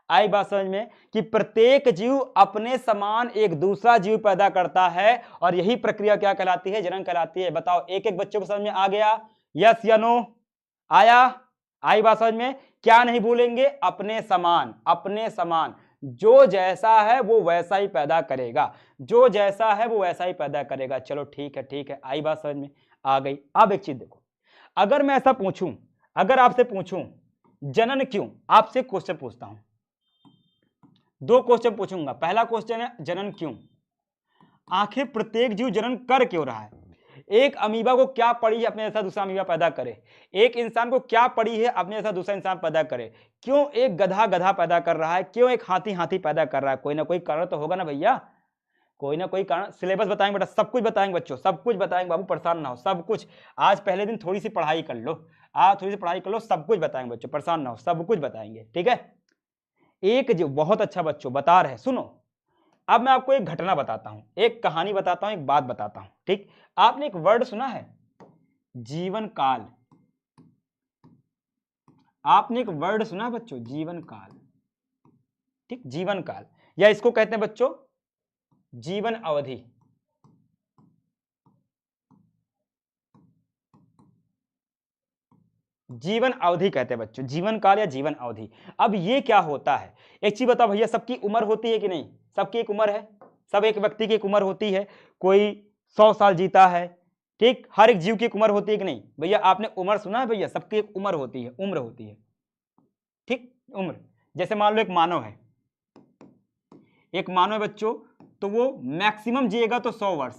आई बात समझ में कि प्रत्येक जीव अपने समान एक दूसरा जीव पैदा करता है, और यही प्रक्रिया क्या कहलाती है? जनन कहलाती है। बताओ एक एक बच्चों को समझ में आ गया? यस या नो? आया? आई बात समझ में? क्या नहीं भूलेंगे? अपने समान, अपने समान, जो जैसा है वो वैसा ही पैदा करेगा, जो जैसा है वो वैसा ही पैदा करेगा। चलो ठीक है, ठीक है, आई बात समझ में? आ गई। अब एक चीज देखो, अगर मैं ऐसा पूछूं, अगर आपसे पूछूं जनन क्यों, आपसे क्वेश्चन पूछता हूं, 2 क्वेश्चन पूछूंगा। पहला क्वेश्चन है जनन क्यों, आखिर प्रत्येक जीव जनन कर क्यों रहा है? एक अमीबा को क्या पड़ी है अपने जैसा दूसरा अमीबा पैदा करे? एक इंसान को क्या पड़ी है अपने जैसा दूसरा इंसान पैदा करे? क्यों एक गधा गधा पैदा कर रहा है? क्यों एक हाथी हाथी पैदा कर रहा है? कोई ना कोई कारण तो होगा ना भैया, कोई ना कोई कारण। सिलेबस बताएंगे बेटा, सब कुछ बताएंगे बच्चों, सब कुछ बताएंगे बाबू, परेशान ना हो, सब कुछ। आज पहले दिन थोड़ी सी पढ़ाई कर लो, आज थोड़ी सी पढ़ाई कर लो, सब कुछ बताएंगे बच्चों, परेशान ना हो, सब कुछ बताएंगे, ठीक है? एक जो बहुत अच्छा बच्चों बता रहे, सुनो। अब मैं आपको एक घटना बताता हूं, एक कहानी बताता हूं, एक बात बताता हूं, ठीक? आपने एक वर्ड सुना है जीवन काल? आपने एक वर्ड सुना बच्चों, जीवन काल? ठीक, जीवन काल, या इसको कहते हैं बच्चों जीवन अवधि। जीवन अवधि कहते हैं बच्चों, जीवन काल या जीवन अवधि। अब ये क्या होता है? एक चीज बताओ भैया, सबकी उम्र होती है कि नहीं? सबकी एक उम्र है, सब एक व्यक्ति की एक उम्र होती है, कोई 100 साल जीता है, ठीक? हर एक जीव की एक उम्र होती है कि नहीं भैया? आपने उम्र सुना है भैया? सबकी एक उम्र होती है, उम्र होती है, ठीक? उम्र, जैसे मान लो एक मानव है, एक मानव है बच्चों, तो वो मैक्सिमम जिएगा तो 100 वर्ष,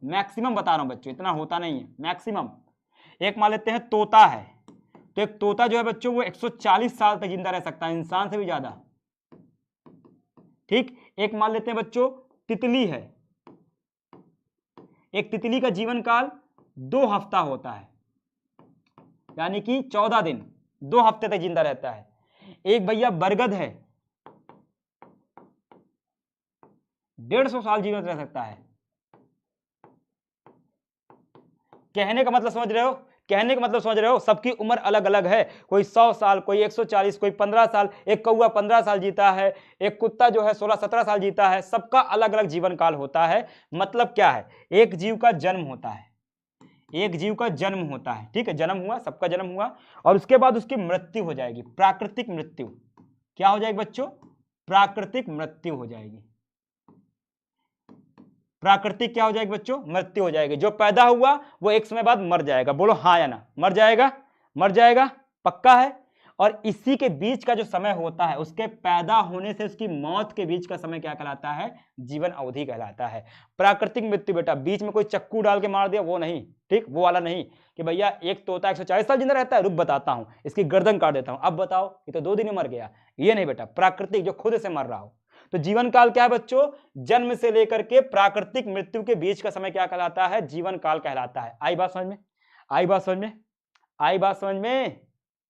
मैक्सिमम बता रहा हूं बच्चों, इतना होता नहीं है, मैक्सिमम। एक मान लेते हैं तोता है, तो एक तोता जो है बच्चों वो 140 साल तक जिंदा रह सकता है, इंसान से भी ज्यादा। ठीक, एक मान लेते हैं बच्चों तितली है, एक तितली का जीवन काल 2 हफ्ता होता है, यानी कि 14 दिन, 2 हफ्ते तक जिंदा रहता है। एक भैया बरगद है, 150 साल जीवित रह सकता है। कहने का मतलब समझ रहे हो, कहने का मतलब समझ रहे हो, सबकी उम्र अलग अलग है, कोई 100 साल, कोई 140, कोई 15 साल, एक कौवा 15 साल जीता है, एक कुत्ता जो है 16-17 साल जीता है, सबका अलग अलग जीवन काल होता है। मतलब क्या है, एक जीव का जन्म होता है, एक जीव का जन्म होता है, ठीक है, जन्म हुआ, सबका जन्म हुआ, और उसके बाद उसकी मृत्यु हो जाएगी, प्राकृतिक मृत्यु। क्या हो जाएगी बच्चों, प्राकृतिक मृत्यु हो जाएगी। प्राकृतिक क्या हो जाएगी बच्चों, मृत्यु हो जाएगी। जो पैदा हुआ वो एक समय बाद मर जाएगा, बोलो हाँ या ना, मर जाएगा, मर जाएगा, पक्का है। और इसी के बीच का जो समय होता है, उसके पैदा होने से उसकी मौत के बीच का समय क्या कहलाता है, जीवन अवधि कहलाता है। प्राकृतिक मृत्यु बेटा बीच में कोई चक्कू डाल के मार दिया वो नहीं, ठीक, वो वाला नहीं कि भैया एक तोता 140 साल जिंदा रहता है, रुक बताता हूं, इसकी गर्दन काट देता हूं, अब बताओ ये तो 2 दिन में मर गया, ये नहीं बेटा, प्राकृतिक जो खुद से मर रहा हो। तो जीवन काल क्या है बच्चों, जन्म से लेकर के प्राकृतिक मृत्यु के बीच का समय क्या कहलाता है, जीवन काल कहलाता है। आई बात समझ में, आई बात समझ में, आई बात समझ में।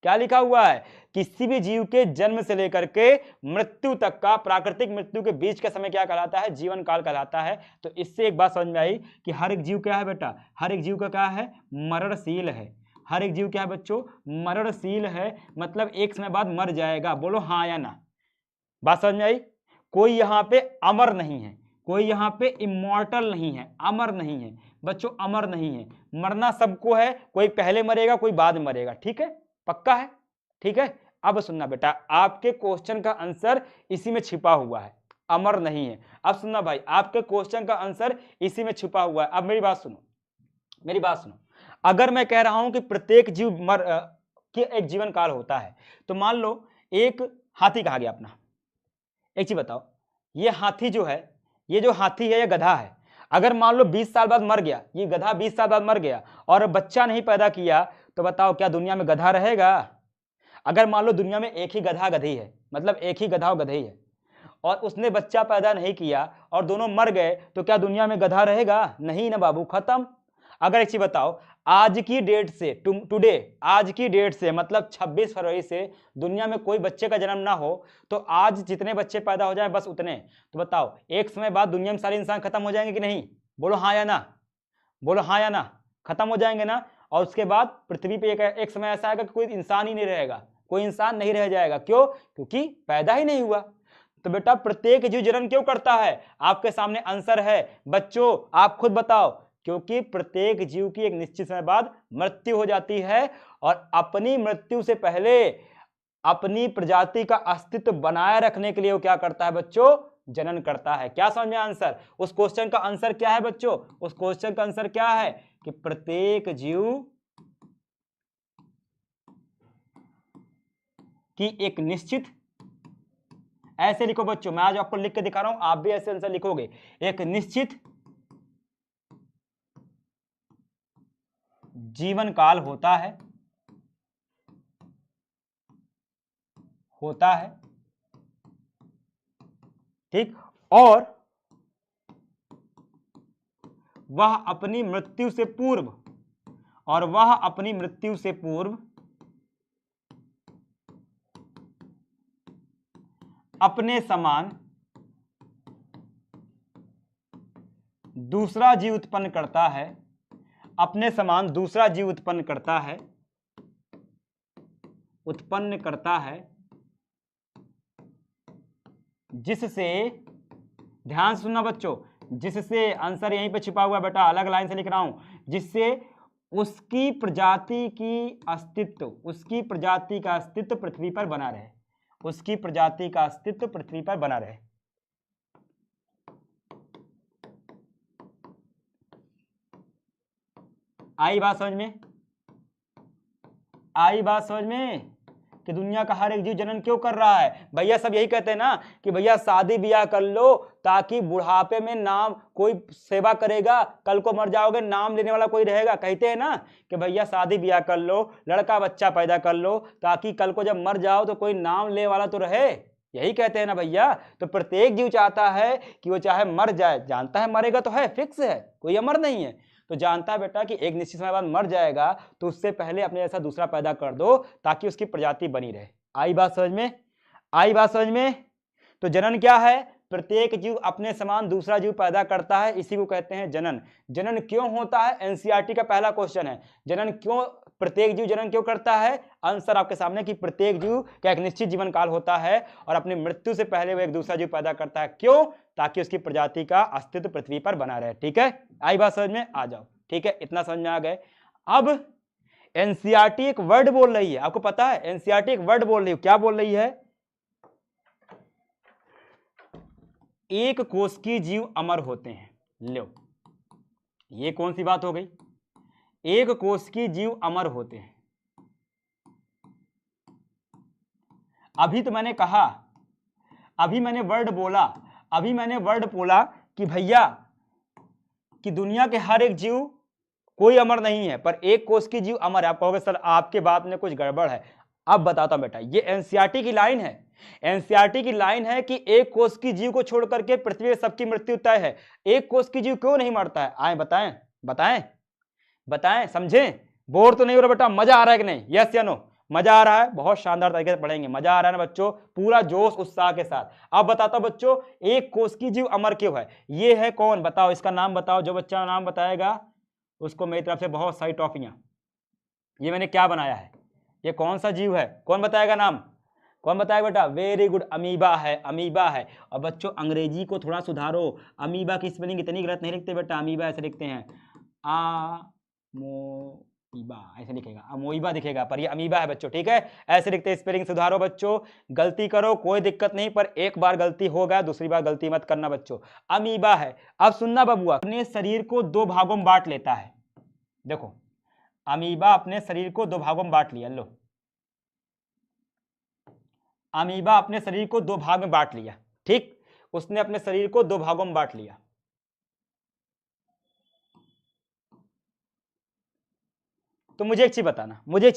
क्या लिखा हुआ है, किसी भी जीव के जन्म से लेकर के मृत्यु तक का प्राकृतिक मृत्यु के बीच का समय क्या कहलाता है, जीवन काल कहलाता है। तो इससे एक बात समझ में आई कि हर एक जीव क्या है बेटा, हर एक जीव का क्या है, मरणशील है। हर एक जीव क्या है बच्चों, मरणशील है, मतलब एक समय बाद मर जाएगा, बोलो हाँ या ना। बात समझ में आई। कोई यहां पे अमर नहीं है, कोई यहां पे इमॉर्टल नहीं है, अमर नहीं है बच्चों, अमर नहीं है। मरना सबको है, कोई पहले मरेगा, कोई बाद में मरेगा, ठीक है, पक्का है, ठीक है। अब सुनना बेटा, आपके क्वेश्चन का आंसर इसी में छिपा हुआ है, अमर नहीं है। अब सुनना भाई, आपके क्वेश्चन का आंसर इसी में छिपा हुआ है। अब मेरी बात सुनो, मेरी बात सुनो। अगर मैं कह रहा हूं कि प्रत्येक जीव कि एक जीवन काल होता है, तो मान लो एक हाथी कहा गया अपना, एक चीज बताओ, ये हाथी जो है, ये जो हाथी है ये गधा है, अगर मान लो 20 साल बाद मर गया, ये गधा 20 साल बाद मर गया और बच्चा नहीं पैदा किया, तो बताओ क्या दुनिया में गधा रहेगा। अगर मान लो दुनिया में एक ही गधा गधी है, मतलब एक ही गधा और गधी है, और उसने बच्चा पैदा नहीं किया और दोनों मर गए, तो क्या दुनिया में गधा रहेगा, नहीं ना बाबू, खत्म। अगर एक चीज बताओ, आज की डेट से टुडे, आज की डेट से मतलब 26 फरवरी से दुनिया में कोई बच्चे का जन्म ना हो, तो आज जितने बच्चे पैदा हो जाए बस उतने, तो बताओ एक समय बाद दुनिया में सारे इंसान खत्म हो जाएंगे कि नहीं, बोलो हाँ या ना, बोलो हाँ या ना, खत्म हो जाएंगे ना। और उसके बाद पृथ्वी पे एक समय ऐसा आएगा कि कोई इंसान ही नहीं रहेगा, कोई इंसान नहीं रह जाएगा, क्यों, क्योंकि पैदा ही नहीं हुआ। तो बेटा प्रत्येक जीव जन्म क्यों करता है, आपके सामने आंसर है बच्चों, आप खुद बताओ, क्योंकि प्रत्येक जीव की एक निश्चित समय बाद मृत्यु हो जाती है, और अपनी मृत्यु से पहले अपनी प्रजाति का अस्तित्व बनाए रखने के लिए वो क्या करता है बच्चों, जनन करता है। क्या समझ में आंसर, उस क्वेश्चन का आंसर क्या है बच्चों, उस क्वेश्चन का आंसर क्या है कि प्रत्येक जीव की एक निश्चित, ऐसे लिखो बच्चों, मैं आज आपको लिख के दिखा रहा हूं, आप भी ऐसे आंसर लिखोगे, एक निश्चित जीवन काल होता है, होता है, ठीक, और वह अपनी मृत्यु से पूर्व, और वह अपनी मृत्यु से पूर्व अपने समान दूसरा जीव उत्पन्न करता है, अपने समान दूसरा जीव उत्पन्न करता है, उत्पन्न करता है, जिससे, ध्यान सुनना बच्चों, जिससे, आंसर यहीं पे छिपा हुआ है बेटा, अलग लाइन से लिख रहा हूं, जिससे उसकी प्रजाति की अस्तित्व, उसकी प्रजाति का अस्तित्व पृथ्वी पर बना रहे, उसकी प्रजाति का अस्तित्व पृथ्वी पर बना रहे। आई बात समझ में, आई बात समझ में, कि दुनिया का हर एक जीव जनन क्यों कर रहा है? भैया सब यही कहते हैं ना कि भैया शादी ब्याह कर लो ताकि बुढ़ापे में नाम कोई सेवा करेगा, कल को मर जाओगे नाम लेने वाला कोई रहेगा। कहते हैं ना कि भैया शादी ब्याह कर लो, लड़का बच्चा पैदा कर लो ताकि कल को जब मर जाओ तो कोई नाम लेने वाला तो रहे। यही कहते हैं ना भैया। तो प्रत्येक जीव चाहता है कि वो चाहे मर जाए, जानता है मरेगा तो है, फिक्स है, कोई अमर नहीं है, तो जानता है बेटा कि एक निश्चित समय बाद मर जाएगा, तो उससे पहले अपने जैसा दूसरा पैदा कर दो ताकि उसकी प्रजाति बनी रहे। आई बात समझ में? आई बात समझ में? तो जनन क्या है? प्रत्येक जीव अपने समान दूसरा जीव पैदा करता है, इसी को कहते हैं जनन। जनन क्यों होता है? एनसीईआरटी का पहला क्वेश्चन है, जनन क्यों, प्रत्येक जीव जनन क्यों करता है? आंसर आपके सामने कि प्रत्येक जीव का एक निश्चित जीवन काल होता है और अपनी मृत्यु से पहले वो एक दूसरा जीव पैदा करता है। क्यों? ताकि उसकी प्रजाति का अस्तित्व पृथ्वी पर बना रहे। ठीक है, आई बात समझ में? आ जाओ। ठीक है, इतना समझ में आ गए। अब एनसीईआरटी एक वर्ड बोल रही है, आपको पता है एनसीईआरटी एक वर्ड बोल रही है, क्या बोल रही है? एक कोश की जीव अमर होते हैं। लो, ये कौन सी बात हो गई? एक कोश की जीव अमर होते हैं। अभी तो मैंने कहा, अभी मैंने वर्ड बोला कि भैया कि दुनिया के हर एक जीव कोई अमर नहीं है, पर एक कोश की जीव अमर है। आप कहोगे सर आपके बात में कुछ गड़बड़ है। अब बताता हूं बेटा, ये एनसीईआरटी की लाइन है। एनसीईआरटी की लाइन है कि एक कोश की जीव को छोड़ करके पृथ्वी पर सबकी मृत्यु तय है। एक कोश की जीव क्यों नहीं मरता है? आए बताएं, बताएं, बताएं, समझें। बोर तो नहीं हो रहा बेटा? मजा आ रहा है कि नहीं? यस या नो? मजा आ रहा है? बहुत शानदार तरीके से पढ़ेंगे। मजा आ रहा है ना बच्चों? पूरा जोश उत्साह के साथ। अब बताता हूं बच्चों, एक कोश की जीव अमर क्यों है। ये है कौन? बताओ, इसका नाम बताओ। जो बच्चा नाम बताएगा उसको मेरी तरफ से बहुत सारी टॉफियां। ये मैंने क्या बनाया है? ये कौन सा जीव है? कौन बताएगा नाम? कौन बताएगा बेटा? वेरी गुड, अमीबा है, अमीबा है। और बच्चों अंग्रेजी को थोड़ा सुधारो, अमीबा की स्पेलिंग इतनी गलत नहीं लिखते बेटा, अमीबा ऐसे लिखते हैं, अमोइबा ऐसे लिखेगा, अमोइबा दिखेगा, पर ये अमीबा है बच्चों। ठीक है, ऐसे लिखते हैं, स्पेलिंग सुधारो बच्चों। गलती करो कोई दिक्कत नहीं, पर एक बार गलती होगा, दूसरी बार गलती मत करना बच्चों। अमीबा है। अब सुनना बबुआ, अपने शरीर को दो भागों में बांट लेता है। देखो, अमीबा अपने शरीर को दो भागों में बांट लिया। लो, अमीबा अपने शरीर को दो भाग में बांट लिया। ठीक, उसने अपने शरीर को दो भागों में बांट लिया। तो मुझे एक चीज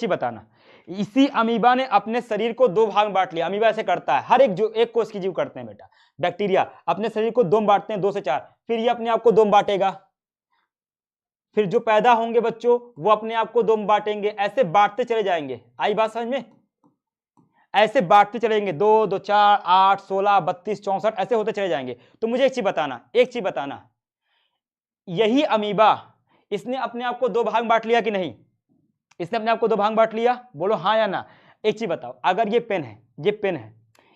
बताना, इसी अमीबा ने अपने शरीर को दो भाग में बांट लिया। अमीबा ऐसे करता है, हर एक जो एक कोश की जीव करते हैं बेटा। बैक्टीरिया अपने शरीर को दो में बांटते हैं, 2 से 4, फिर ये अपने आप को दो में बांटेगा, फिर जो पैदा होंगे बच्चों वो अपने आप को दो में बांटेंगे, ऐसे बांटते चले जाएंगे। आई बात समझ में? ऐसे बांटते चलेंगे, 2, 2, 4, 8, 16, 32, 64 ऐसे होते चले जाएंगे। तो मुझे एक चीज बताना, यही अमीबा इसने अपने आप को दो भाग में बांट लिया कि नहीं? इसने अपने आप को दो भाग में बांट लिया, बोलो हाँ या ना। एक चीज बताओ, अगर ये पेन है,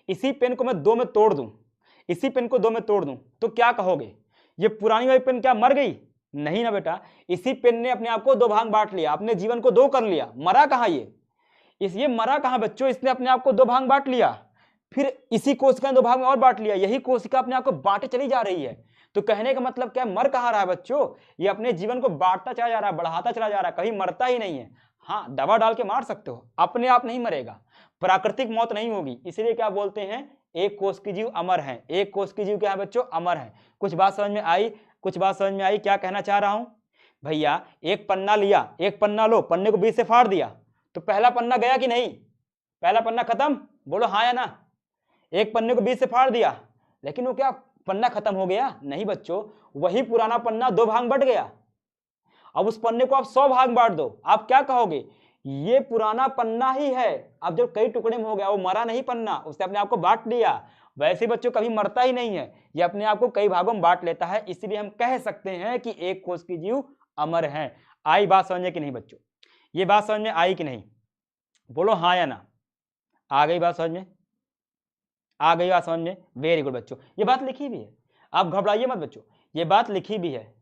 इसी पेन को मैं दो में तोड़ दूं, इसी पेन को दो में तोड़ दूं, तो क्या कहोगे? ये पुरानी वाली पेन क्या मर गई? नहीं ना बेटा, इसी पेन ने अपने आप को दो भाग बांट लिया, अपने जीवन को दो कर लिया। मरा कहां ये मरा कहां बच्चों? इसने अपने आप को दो भाग बांट लिया, फिर इसी कोशिका ने दो भाग में और बांट लिया, यही कोशिका अपने आप को बांटे चली जा रही है। तो कहने का मतलब क्या, मर कहां रहा है बच्चों? ये अपने जीवन को बांटता चला जा रहा है, बढ़ाता चला जा रहा है, कहीं मरता ही नहीं है। हाँ, दवा डाल के मार सकते हो, अपने आप नहीं मरेगा, प्राकृतिक मौत नहीं होगी। इसलिए क्या बोलते हैं, एक कोश की जीव अमर है। एक कोश की जीव क्या है बच्चों? अमर है। कुछ बात समझ में आई? क्या कहना चाह रहा हूं भैया? एक पन्ना लिया, एक पन्ना लो, पन्ने को बीच से फाड़ दिया, तो पहला पन्ना गया कि नहीं? पहला पन्ना खत्म, बोलो हाँ या ना। एक पन्ने को बीच से फाड़ दिया, लेकिन वो क्या पन्ना खत्म हो गया? नहीं बच्चों, वही पुराना पन्ना दो भाग बट गया। अब उस पन्ने को आप 100 भाग बांट दो, आप क्या कहोगे? ये पुराना पन्ना ही है, अब जब कई टुकड़े में हो गया, वो मरा नहीं पन्ना, उसने अपने आप को बांट लिया। वैसे बच्चों कभी मरता ही नहीं है, ये अपने आप को कई भागों में बांट लेता है, इसलिए हम कह सकते हैं कि एक कोश की जीव अमर है। आई बात समझ में कि नहीं बच्चों? ये बात समझ में आई कि नहीं? बोलो हाँ या ना। आ गई बात समझ में? आ गई बात समझ में? वेरी गुड बच्चों, ये बात लिखी भी है, आप घबराइए मत बच्चों, ये बात लिखी भी है।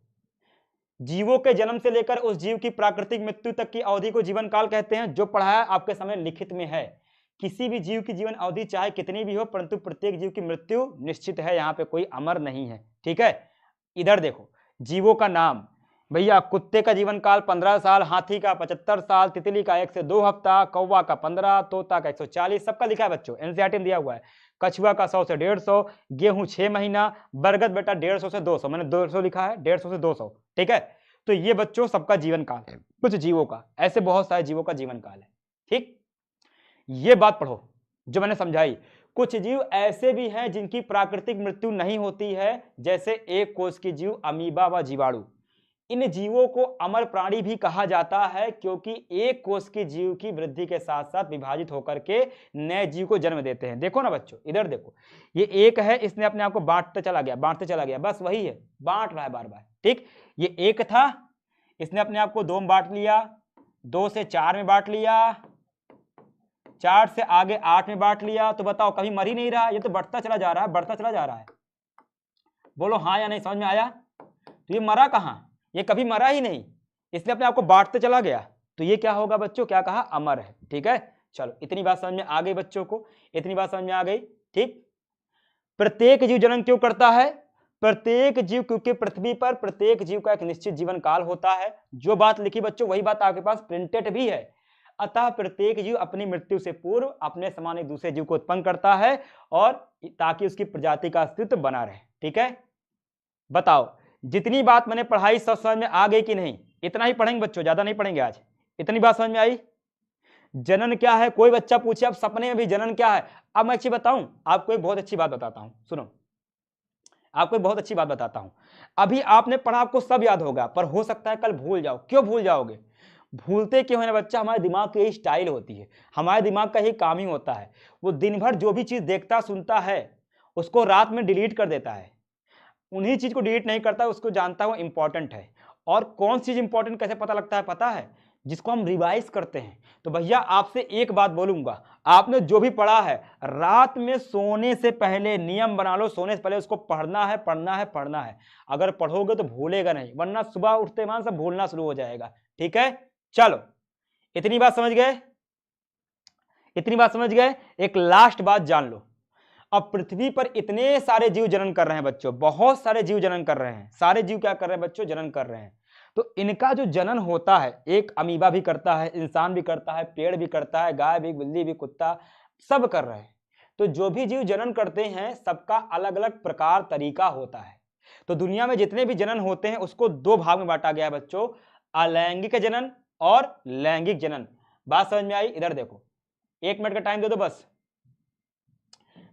जीवों के जन्म से लेकर उस जीव की प्राकृतिक मृत्यु तक की अवधि को जीवन काल कहते हैं। जो पढ़ाया आपके सामने लिखित में है। किसी भी जीव की जीवन अवधि चाहे कितनी भी हो, परंतु प्रत्येक जीव की मृत्यु निश्चित है, यहाँ पे कोई अमर नहीं है। ठीक है, इधर देखो, जीवों का नाम, भैया कुत्ते का जीवन काल 15 साल, हाथी का 75 साल, तितली का 1 से 2 हफ्ता, कौवा का 15, तोता का 140, सबका लिखा है बच्चों, एनसीईआरटी में दिया हुआ है। कछुआ का 100 से 150, गेहूं 6 महीना, बरगद बेटा 150 से 200, मैंने 200 लिखा है, 150 से 200, ठीक है। तो ये बच्चों सबका जीवन काल है, कुछ जीवों का, ऐसे बहुत सारे जीवों का जीवन काल है, ठीक। ये बात पढ़ो जो मैंने समझाई। कुछ जीव ऐसे भी हैं जिनकी प्राकृतिक मृत्यु नहीं होती है, जैसे एक कोष के जीव अमीबा व जीवाणु। इन जीवों को अमर प्राणी भी कहा जाता है, क्योंकि एक कोष के जीव की वृद्धि के साथ साथ विभाजित होकर के नए जीव को जन्म देते हैं। देखो ना बच्चों, इधर देखो, ये एक है, इसने अपने आप को बांटते चला गया, बस वही है, बांट रहा है बार बार, ठीक। ये एक था, इसने अपने आप को 2 में बांट लिया, 2 से 4 में बांट लिया, 4 से आगे 8 में बांट लिया। तो बताओ, कभी मर ही नहीं रहा, ये तो बढ़ता चला जा रहा है, बढ़ता चला जा रहा है। बोलो हाँ या नहीं, समझ में आया? तो ये मरा कहां, ये कभी मरा ही नहीं, इसने अपने आप को बांटते चला गया। तो ये क्या होगा बच्चों, क्या कहा, अमर है, ठीक है। चलो, इतनी बात समझ में आ गई बच्चों को, इतनी बात समझ में आ गई, ठीक। प्रत्येक जीव जन्म क्यों करता है? प्रत्येक जीव, क्योंकि पृथ्वी पर प्रत्येक जीव का एक निश्चित जीवन काल होता है। जो बात लिखी बच्चों, वही बात आपके पास प्रिंटेड भी है। अतः प्रत्येक जीव अपनी मृत्यु से पूर्व अपने समान एक दूसरे जीव को उत्पन्न करता है, और ताकि उसकी प्रजाति का अस्तित्व बना रहे, ठीक है। बताओ, जितनी बात मैंने पढ़ाई सब समझ में आ गई कि नहीं? इतना ही पढ़ेंगे बच्चों, ज्यादा नहीं पढ़ेंगे आज। इतनी बात समझ में आई? जनन क्या है? कोई बच्चा पूछे अब सपने में भी जनन क्या है? अब मैं अच्छी बताऊं आपको, एक बहुत अच्छी बात बताता हूं, सुनो, आपको एक बहुत अच्छी बात बताता हूं। अभी आपने पढ़ा, आपको सब याद होगा, पर हो सकता है कल भूल जाओ। क्यों भूल जाओगे? भूलते क्यों है ना बच्चा? हमारे दिमाग की यही स्टाइल होती है, हमारे दिमाग का यही काम ही होता है। वो दिन भर जो भी चीज देखता सुनता है, उसको रात में डिलीट कर देता है। उन्हीं चीज को डिलीट नहीं करता, उसको जानता है वो इंपॉर्टेंट है। और कौन सी चीज इंपॉर्टेंट कैसे पता लगता है पता है? जिसको हम रिवाइज करते हैं। तो भैया आपसे एक बात बोलूंगा, आपने जो भी पढ़ा है, रात में सोने से पहले नियम बना लो, सोने से पहले उसको पढ़ना है, पढ़ना है, पढ़ना है। अगर पढ़ोगे तो भूलेगा नहीं, वरना सुबह उठते मान सब भूलना शुरू हो जाएगा, ठीक है। चलो, इतनी बात समझ गए, इतनी बात समझ गए। एक लास्ट बात जान लो, अब पृथ्वी पर इतने सारे जीव जनन कर रहे हैं बच्चों, बहुत सारे जीव जनन कर रहे हैं। सारे जीव क्या कर रहे हैं बच्चों? जनन कर रहे हैं। तो इनका जो जनन होता है, एक अमीबा भी करता है, इंसान भी करता है, पेड़ भी करता है, गाय भी, बिल्ली भी, कुत्ता, सब कर रहे हैं। तो जो भी जीव जनन करते हैं, सबका अलग अलग प्रकार तरीका होता है। तो दुनिया में जितने भी जनन होते हैं, उसको 2 भाग में बांटा गया है बच्चों, अलैंगिक जनन और लैंगिक जनन। बात समझ में आई? इधर देखो, 1 मिनट का टाइम दे दो बस।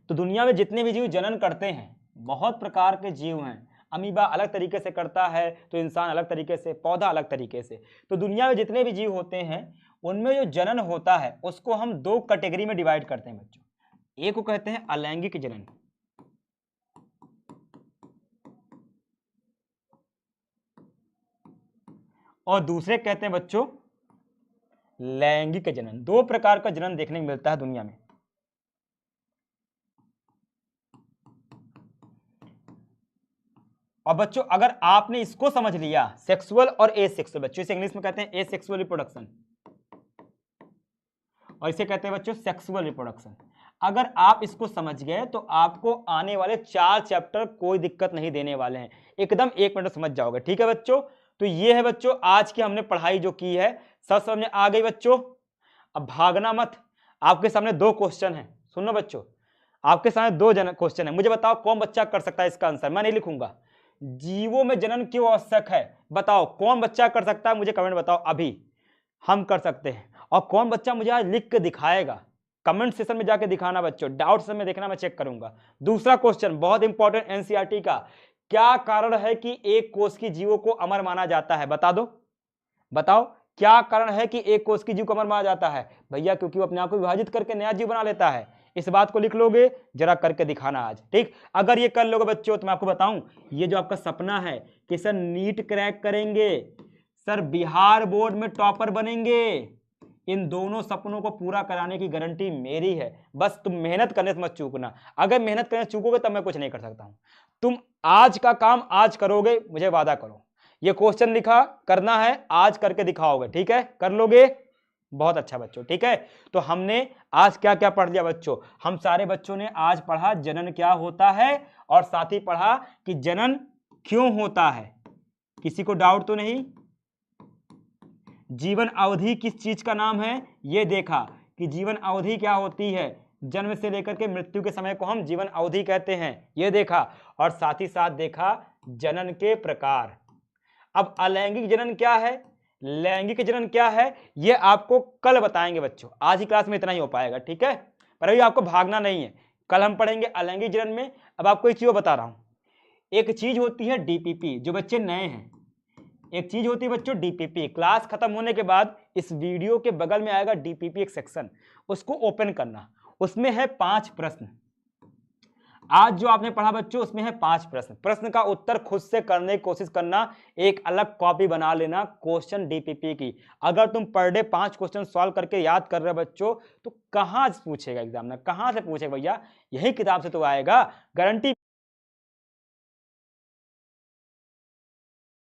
तो दुनिया में जितने भी जीव जनन करते हैं, बहुत प्रकार के जीव हैं। अमीबा अलग तरीके से करता है, तो इंसान अलग तरीके से, पौधा अलग तरीके से। तो दुनिया में जितने भी जीव होते हैं, उनमें जो जनन होता है उसको हम 2 कैटेगरी में डिवाइड करते हैं बच्चों। एक को कहते हैं अलैंगिक जनन, और दूसरे कहते हैं बच्चों लैंगिक जनन। 2 प्रकार का जनन देखने को मिलता है दुनिया में। और बच्चों अगर आपने इसको समझ लिया, सेक्सुअल और एसेक्सुअल, बच्चों इसे इंग्लिश में कहते हैं एसेक्सुअल रिप्रोडक्शन, और इसे कहते हैं बच्चों सेक्सुअल रिप्रोडक्शन। अगर आप इसको समझ गए तो आपको आने वाले 4 चैप्टर कोई दिक्कत नहीं देने वाले हैं, एकदम 1 मिनट समझ जाओगे, ठीक है बच्चों। तो ये है बच्चों आज की हमने पढ़ाई जो की है, सब समझ में आ गई बच्चों। अब भागना मत, आपके सामने 2 क्वेश्चन है, सुनो बच्चों, आपके सामने 2 क्वेश्चन है। मुझे बताओ कौन बच्चा कर सकता है इसका आंसर? मैं नहीं लिखूंगा। जीवों में जनन क्यों आवश्यक है, बताओ कौन बच्चा कर सकता है? मुझे कमेंट बताओ, अभी हम कर सकते हैं। और कौन बच्चा मुझे आज लिख के दिखाएगा? कमेंट सेशन में जाके दिखाना बच्चों, डाउट सेशन में देखना, मैं चेक करूंगा। दूसरा क्वेश्चन बहुत इंपॉर्टेंट, एनसीईआरटी का, क्या कारण है कि एक कोष की जीवों को अमर माना जाता है? बता दो, बताओ क्या कारण है कि एक कोष की जीव को अमर माना जाता है? भैया क्योंकि वो अपने आप को विभाजित करके नया जीव बना लेता है। इस बात को लिख लोगे, जरा करके दिखाना आज, ठीक। अगर ये कर लोगे बच्चों तो मैं आपको बताऊं, ये जो आपका सपना है कि सर नीट क्रैक करेंगे, सर बिहार बोर्ड में टॉपर बनेंगे, इन दोनों सपनों को पूरा कराने की गारंटी मेरी है। बस तुम मेहनत करने से मत चूकना, अगर मेहनत करने से चूकोगे तब मैं कुछ नहीं कर सकता हूं। तुम आज का काम आज करोगे, मुझे वादा करो। ये क्वेश्चन लिखा करना है, आज करके दिखाओगे, ठीक है? कर लोगे, बहुत अच्छा बच्चों, ठीक है। तो हमने आज क्या क्या पढ़ लिया बच्चों? हम सारे बच्चों ने आज पढ़ा जनन क्या होता है, और साथ ही पढ़ा कि जनन क्यों होता है, किसी को डाउट तो नहीं? जीवन अवधि किस चीज का नाम है? ये देखा कि जीवन अवधि क्या होती है, जन्म से लेकर के मृत्यु के समय को हम जीवन अवधि कहते हैं, ये देखा। और साथ ही साथ देखा जनन के प्रकार। अब अलैंगिक जनन क्या है, लैंगिक जनन क्या है, ये आपको कल बताएंगे बच्चों, आज ही क्लास में इतना ही हो पाएगा, ठीक है। पर अभी आपको भागना नहीं है, कल हम पढ़ेंगे अलैंगिक जनन में। अब आपको एक चीज बता रहा हूं, एक चीज होती है डीपीपी, जो बच्चे नए हैं, एक चीज होती है बच्चों डीपीपी। क्लास खत्म होने के बाद इस वीडियो के बगल में आएगा डीपीपी एक सेक्शन, उसको ओपन करना, उसमें है 5 प्रश्न। आज जो आपने पढ़ा बच्चों उसमें है 5 प्रश्न, प्रश्न का उत्तर खुद से करने की कोशिश करना, एक अलग कॉपी बना लेना क्वेश्चन डीपीपी की। अगर तुम पर डे 5 क्वेश्चन सॉल्व करके याद कर रहे हो बच्चों, तो कहां से पूछेगा एग्जामिनर, कहां से पूछेगा भैया, यही किताब से तो आएगा, गारंटी।